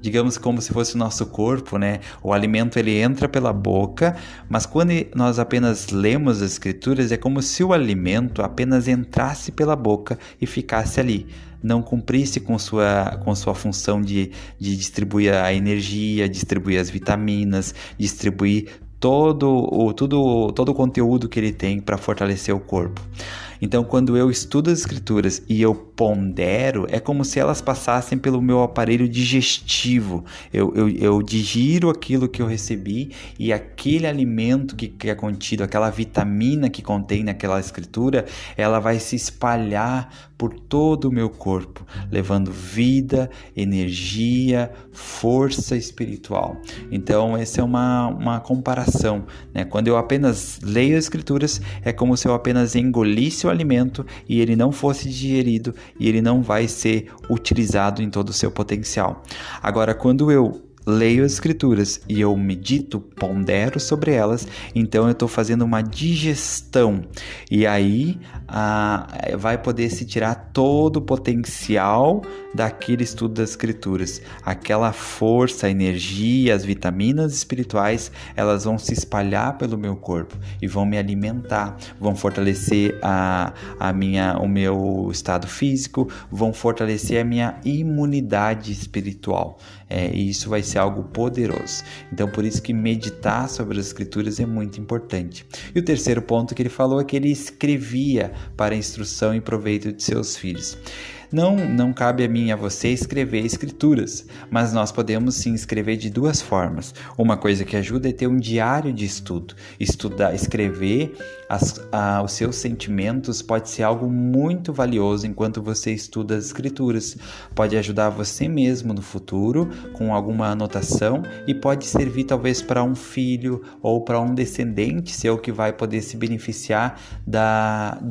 digamos como se fosse o nosso corpo, né? O alimento ele entra pela boca, mas quando nós apenas lemos as escrituras, é como se o alimento apenas entrasse pela boca e ficasse ali. Não cumprisse com sua função de distribuir a energia, distribuir as vitaminas, distribuir todo o conteúdo que ele tem para fortalecer o corpo. Então, quando eu estudo as escrituras e eu pondero, é como se elas passassem pelo meu aparelho digestivo. Eu digiro aquilo que eu recebi e aquele alimento que é contido, aquela vitamina que contém naquela escritura, ela vai se espalhar por todo o meu corpo, levando vida, energia, força espiritual. Então, essa é uma comparação, né? Quando eu apenas leio as escrituras, é como se eu apenas engolisse o alimento e ele não fosse digerido e ele não vai ser utilizado em todo o seu potencial. Agora, quando eu leio as escrituras e eu medito, pondero sobre elas, então eu estou fazendo uma digestão e aí vai poder se tirar todo o potencial daquele estudo das escrituras. Aquela força, energia, as vitaminas espirituais, elas vão se espalhar pelo meu corpo e vão me alimentar, vão fortalecer o meu estado físico, vão fortalecer a minha imunidade espiritual. E isso vai ser algo poderoso. Então, por isso que meditar sobre as escrituras é muito importante. E o terceiro ponto que ele falou é que ele escrevia para instrução e proveito de seus filhos. Não cabe a mim e a você escrever escrituras, mas nós podemos sim escrever de duas formas. Uma coisa que ajuda é ter um diário de estudo. Escrever os seus sentimentos pode ser algo muito valioso enquanto você estuda as escrituras. Pode ajudar você mesmo no futuro com alguma anotação e pode servir talvez para um filho ou para um descendente seu que vai poder se beneficiar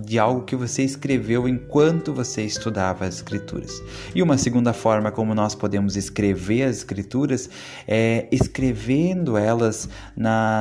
de algo que você escreveu enquanto você estudava as escrituras. E uma segunda forma como nós podemos escrever as escrituras é escrevendo elas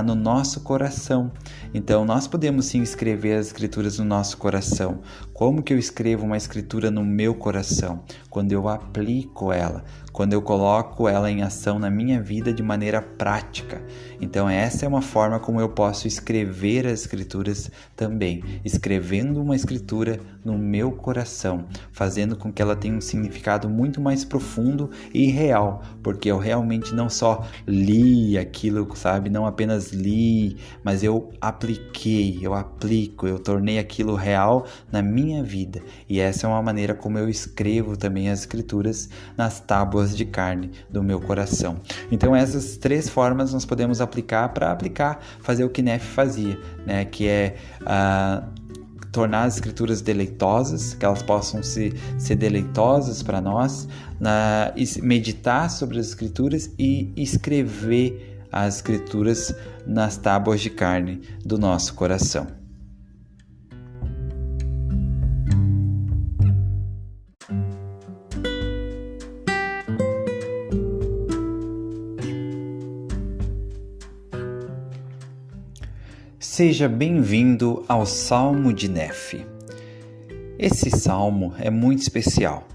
no nosso coração. Então nós podemos sim escrever as escrituras no nosso coração. Como que eu escrevo uma escritura no meu coração? Quando eu aplico ela, quando eu coloco ela em ação na minha vida de maneira prática. Então essa é uma forma como eu posso escrever as escrituras também, escrevendo uma escritura no meu coração, fazendo com que ela tenha um significado muito mais profundo e real, porque eu realmente não só li aquilo, sabe? Não apenas li, mas eu apliquei, eu tornei aquilo real na minha vida. E essa é uma maneira como eu escrevo também as escrituras nas tábuas de carne do meu coração. Então essas três formas nós podemos fazer o que Nefe fazia, né? Que é tornar as escrituras deleitosas, que elas possam ser deleitosas para nós, meditar sobre as escrituras e escrever as escrituras nas tábuas de carne do nosso coração. Seja bem-vindo ao Salmo de Nefe. Esse salmo é muito especial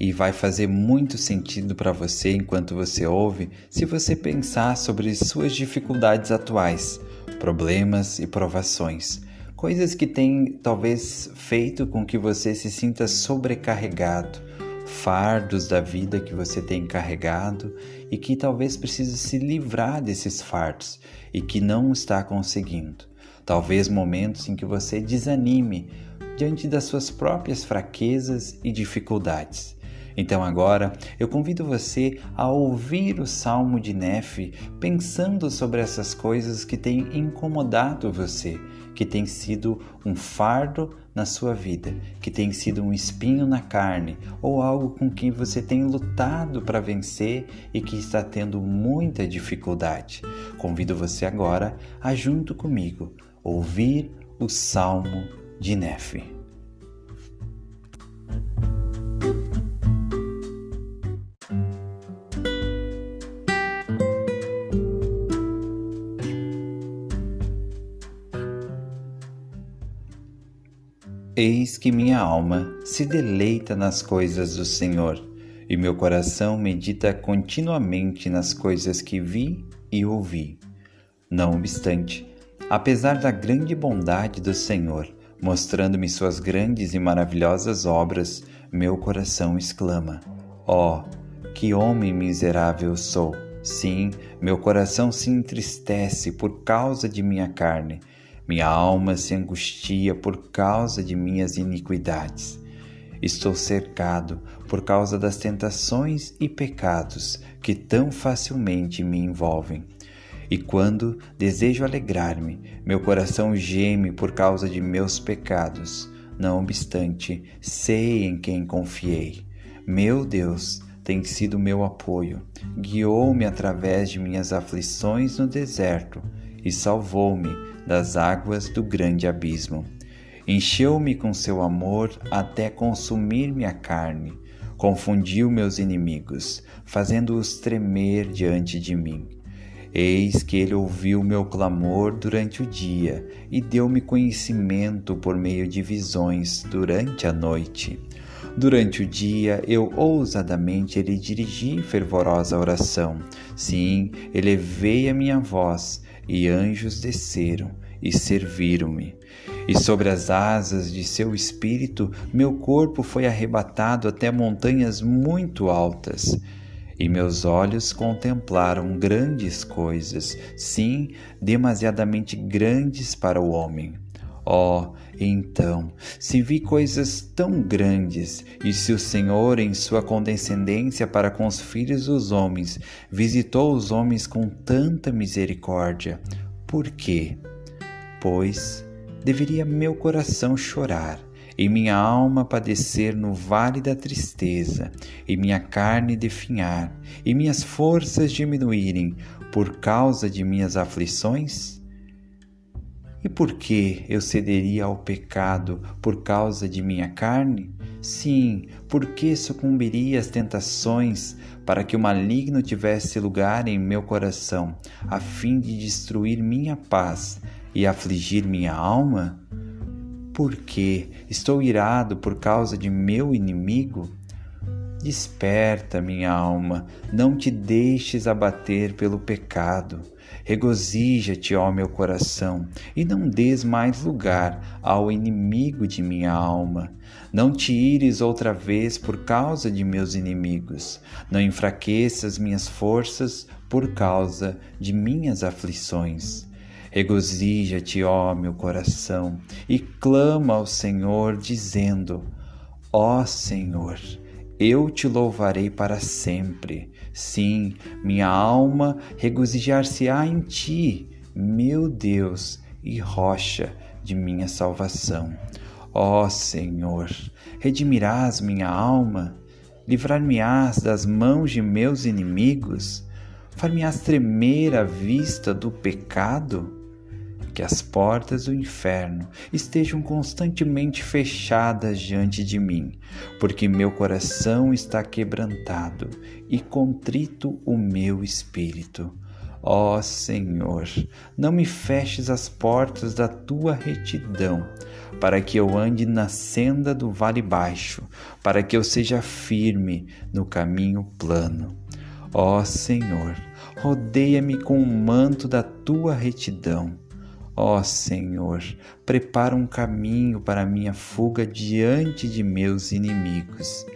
e vai fazer muito sentido para você enquanto você ouve, se você pensar sobre suas dificuldades atuais, problemas e provações, coisas que têm talvez feito com que você se sinta sobrecarregado, fardos da vida que você tem carregado e que talvez precise se livrar desses fardos e que não está conseguindo. Talvez momentos em que você desanime diante das suas próprias fraquezas e dificuldades. Então agora eu convido você a ouvir o Salmo de Nefe pensando sobre essas coisas que têm incomodado você, que tem sido um fardo na sua vida, que tem sido um espinho na carne ou algo com que você tem lutado para vencer e que está tendo muita dificuldade. Convido você agora a, junto comigo, ouvir o Salmo de Nefe. Eis que minha alma se deleita nas coisas do Senhor, e meu coração medita continuamente nas coisas que vi e ouvi. Não obstante, apesar da grande bondade do Senhor, mostrando-me suas grandes e maravilhosas obras, meu coração exclama: ó, que homem miserável sou! Sim, meu coração se entristece por causa de minha carne. Minha alma se angustia por causa de minhas iniquidades. Estou cercado por causa das tentações e pecados que tão facilmente me envolvem. E quando desejo alegrar-me, meu coração geme por causa de meus pecados. Não obstante, sei em quem confiei. Meu Deus tem sido meu apoio, guiou-me através de minhas aflições no deserto e salvou-me das águas do grande abismo. Encheu-me com seu amor até consumir minha carne, confundiu meus inimigos, fazendo-os tremer diante de mim. Eis que ele ouviu meu clamor durante o dia e deu-me conhecimento por meio de visões durante a noite. Durante o dia, eu ousadamente lhe dirigi fervorosa oração. Sim, elevei a minha voz, e anjos desceram e serviram-me. E sobre as asas de seu espírito, meu corpo foi arrebatado até montanhas muito altas. E meus olhos contemplaram grandes coisas, sim, demasiadamente grandes para o homem. Oh, então, se vi coisas tão grandes, e se o Senhor, em sua condescendência para com os filhos dos homens, visitou os homens com tanta misericórdia, por quê? Pois deveria meu coração chorar, e minha alma padecer no vale da tristeza, e minha carne definhar, e minhas forças diminuírem por causa de minhas aflições? E por que eu cederia ao pecado por causa de minha carne? Sim, porque sucumbiria às tentações para que o maligno tivesse lugar em meu coração, a fim de destruir minha paz e afligir minha alma? Porque estou irado por causa de meu inimigo? Desperta, minha alma, não te deixes abater pelo pecado. Regozija-te, ó meu coração, e não des mais lugar ao inimigo de minha alma. Não te ires outra vez por causa de meus inimigos. Não enfraqueças minhas forças por causa de minhas aflições. Regozija-te, ó meu coração, e clama ao Senhor, dizendo: ó Senhor, eu te louvarei para sempre. Sim, minha alma regozijar-se-á em ti, meu Deus e rocha de minha salvação. Ó Senhor, redimirás minha alma? Livrar-me-ás das mãos de meus inimigos? Far-me-ás tremer à vista do pecado? Que as portas do inferno estejam constantemente fechadas diante de mim, porque meu coração está quebrantado e contrito o meu espírito. Ó Senhor, não me feches as portas da tua retidão, para que eu ande na senda do vale baixo, para que eu seja firme no caminho plano. Ó Senhor, rodeia-me com o manto da tua retidão. Ó Senhor, prepara um caminho para a minha fuga diante de meus inimigos.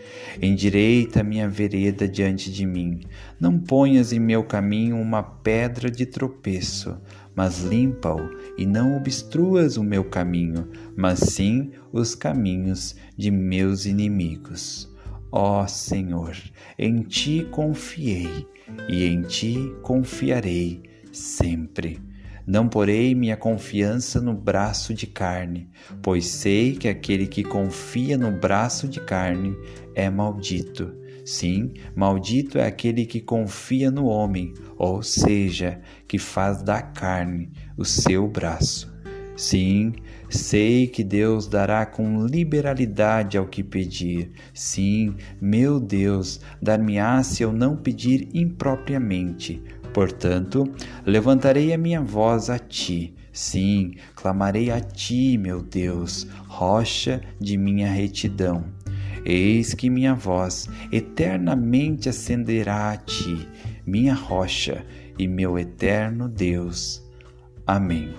Endireita a minha vereda diante de mim. Não ponhas em meu caminho uma pedra de tropeço, mas limpa-o e não obstruas o meu caminho, mas sim os caminhos de meus inimigos. Ó Senhor, em ti confiei e em ti confiarei sempre. Não porei minha confiança no braço de carne, pois sei que aquele que confia no braço de carne é maldito. Sim, maldito é aquele que confia no homem, ou seja, que faz da carne o seu braço. Sim, sei que Deus dará com liberalidade ao que pedir. Sim, meu Deus, dar-me-á se eu não pedir impropriamente. Portanto, levantarei a minha voz a ti, Sim, clamarei a ti, meu Deus, rocha de minha retidão. Eis que minha voz eternamente ascenderá a ti, minha rocha e meu eterno Deus. Amém.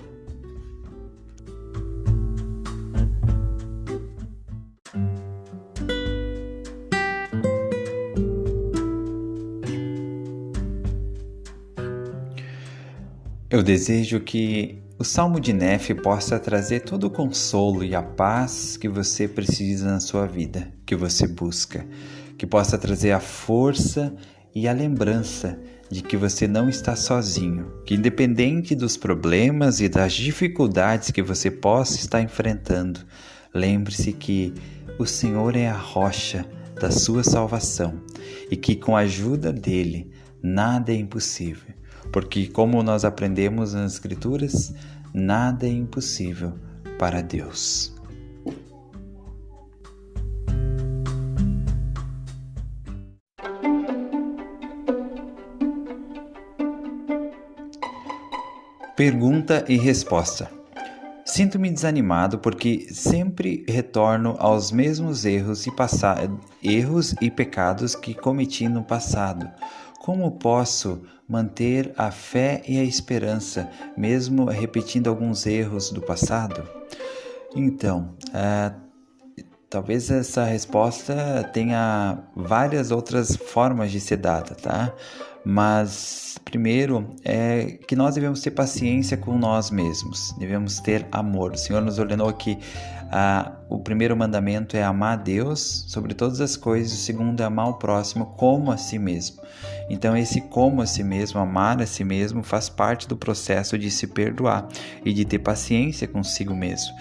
Eu desejo que o Salmo de Nefe possa trazer todo o consolo e a paz que você precisa na sua vida, que você busca, que possa trazer a força e a lembrança de que você não está sozinho, que independente dos problemas e das dificuldades que você possa estar enfrentando, lembre-se que o Senhor é a rocha da sua salvação e que com a ajuda dele nada é impossível. Porque, como nós aprendemos nas Escrituras, nada é impossível para Deus. Pergunta e resposta. Sinto-me desanimado porque sempre retorno aos mesmos erros e pecados que cometi no passado. Como posso manter a fé e a esperança, mesmo repetindo alguns erros do passado? Então, talvez essa resposta tenha várias outras formas de ser dada, tá? Mas, primeiro, é que nós devemos ter paciência com nós mesmos, devemos ter amor. O Senhor nos ordenou que o primeiro mandamento é amar a Deus sobre todas as coisas, o segundo é amar o próximo como a si mesmo. Então, esse como a si mesmo, amar a si mesmo, faz parte do processo de se perdoar e de ter paciência consigo mesmo.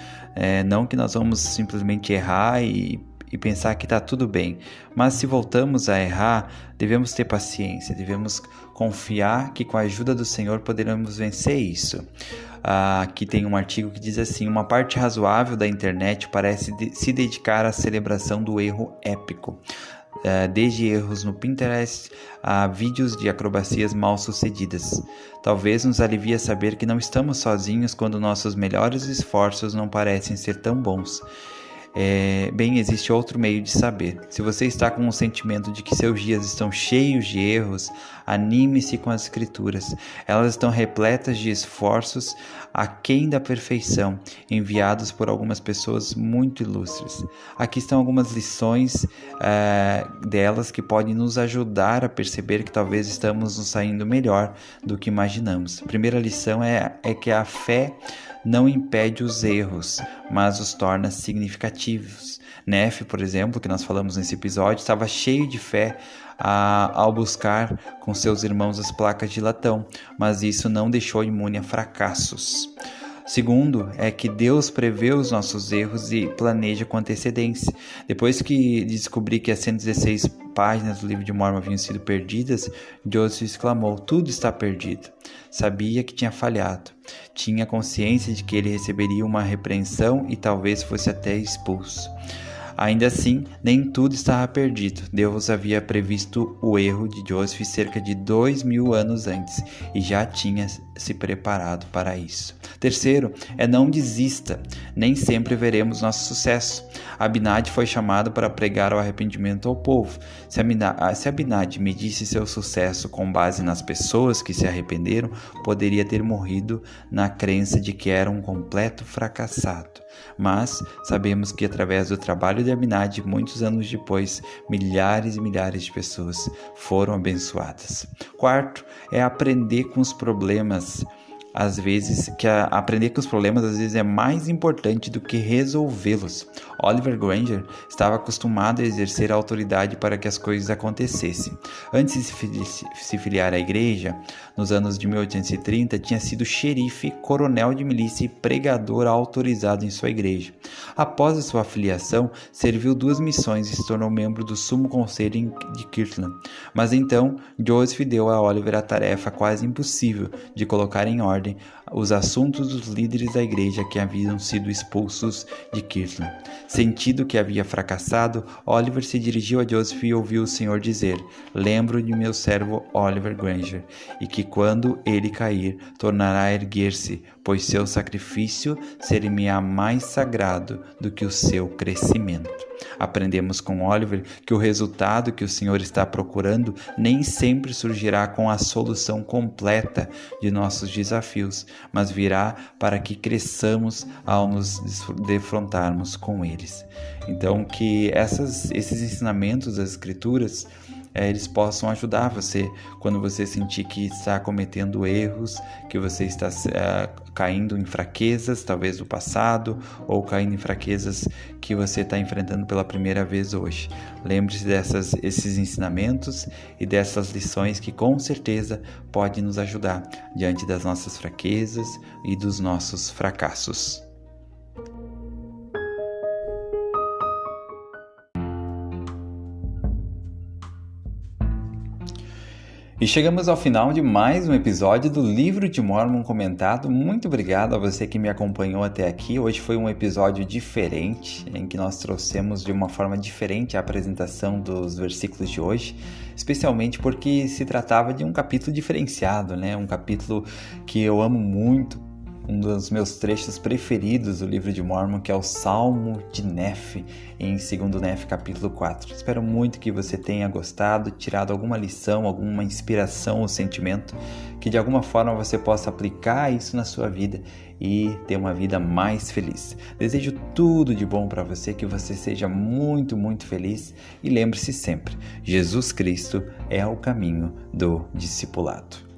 Não que nós vamos simplesmente errar e pensar que está tudo bem, mas se voltamos a errar, devemos ter paciência, devemos confiar que com a ajuda do Senhor poderemos vencer isso. Aqui tem um artigo que diz assim: uma parte razoável da internet parece se dedicar à celebração do erro épico. Desde erros no Pinterest a vídeos de acrobacias mal sucedidas. Talvez nos alivie saber que não estamos sozinhos quando nossos melhores esforços não parecem ser tão bons. Existe outro meio de saber. Se você está com o sentimento de que seus dias estão cheios de erros, anime-se com as Escrituras. Elas estão repletas de esforços aquém da perfeição, enviados por algumas pessoas muito ilustres. Aqui estão algumas lições delas que podem nos ajudar a perceber que talvez estamos nos saindo melhor do que imaginamos. A primeira lição é que a fé não impede os erros, mas os torna significativos. Nefe, por exemplo, que nós falamos nesse episódio, estava cheio de fé ao buscar com seus irmãos as placas de latão, mas isso não deixou imune a fracassos. Segundo, é que Deus prevê os nossos erros e planeja com antecedência. Depois que descobri que as 116 páginas do livro de Mórmon haviam sido perdidas, Joseph exclamou: tudo está perdido. Sabia que tinha falhado. Tinha consciência de que ele receberia uma repreensão e talvez fosse até expulso. Ainda assim, nem tudo estava perdido. Deus havia previsto o erro de Joseph cerca de 2000 anos antes e já tinha se preparado para isso. Terceiro, não desista. Nem sempre veremos nosso sucesso. Abinadi foi chamado para pregar o arrependimento ao povo. Se Abinadi medisse seu sucesso com base nas pessoas que se arrependeram, poderia ter morrido na crença de que era um completo fracassado. Mas sabemos que através do trabalho de Abinadi, muitos anos depois, milhares e milhares de pessoas foram abençoadas. Quarto, aprender com os problemas. Aprender com os problemas às vezes é mais importante do que resolvê-los. Oliver Granger estava acostumado a exercer a autoridade para que as coisas acontecessem. Antes de se filiar à igreja, nos anos de 1830, tinha sido xerife, coronel de milícia e pregador autorizado em sua igreja. Após a sua filiação, serviu 2 missões e se tornou membro do Sumo Conselho de Kirtland. Mas então, Joseph deu a Oliver a tarefa quase impossível de colocar em ordem ordem os assuntos dos líderes da igreja que haviam sido expulsos de Kirtland. Sentindo que havia fracassado, Oliver se dirigiu a Joseph e ouviu o Senhor dizer: lembro de meu servo Oliver Granger, e que quando ele cair, tornará a erguer-se, pois seu sacrifício ser-me-á mais sagrado do que o seu crescimento. Aprendemos com Oliver que o resultado que o Senhor está procurando nem sempre surgirá com a solução completa de nossos desafios, mas virá para que cresçamos ao nos defrontarmos com eles. Então, que esses ensinamentos das Escrituras eles possam ajudar você quando você sentir que está cometendo erros, que você está caindo em fraquezas, talvez do passado, ou caindo em fraquezas que você está enfrentando pela primeira vez hoje. Lembre-se desses ensinamentos e dessas lições que com certeza podem nos ajudar diante das nossas fraquezas e dos nossos fracassos. E chegamos ao final de mais um episódio do Livro de Mórmon Comentado. Muito obrigado a você que me acompanhou até aqui. Hoje foi um episódio diferente, em que nós trouxemos de uma forma diferente a apresentação dos versículos de hoje, especialmente porque se tratava de um capítulo diferenciado, né? Um capítulo que eu amo muito. Um dos meus trechos preferidos do livro de Mórmon, que é o Salmo de Nefe, em 2 Nefe, capítulo 4. Espero muito que você tenha gostado, tirado alguma lição, alguma inspiração ou sentimento, que de alguma forma você possa aplicar isso na sua vida e ter uma vida mais feliz. Desejo tudo de bom para você, que você seja muito, muito feliz, e lembre-se sempre, Jesus Cristo é o caminho do discipulado.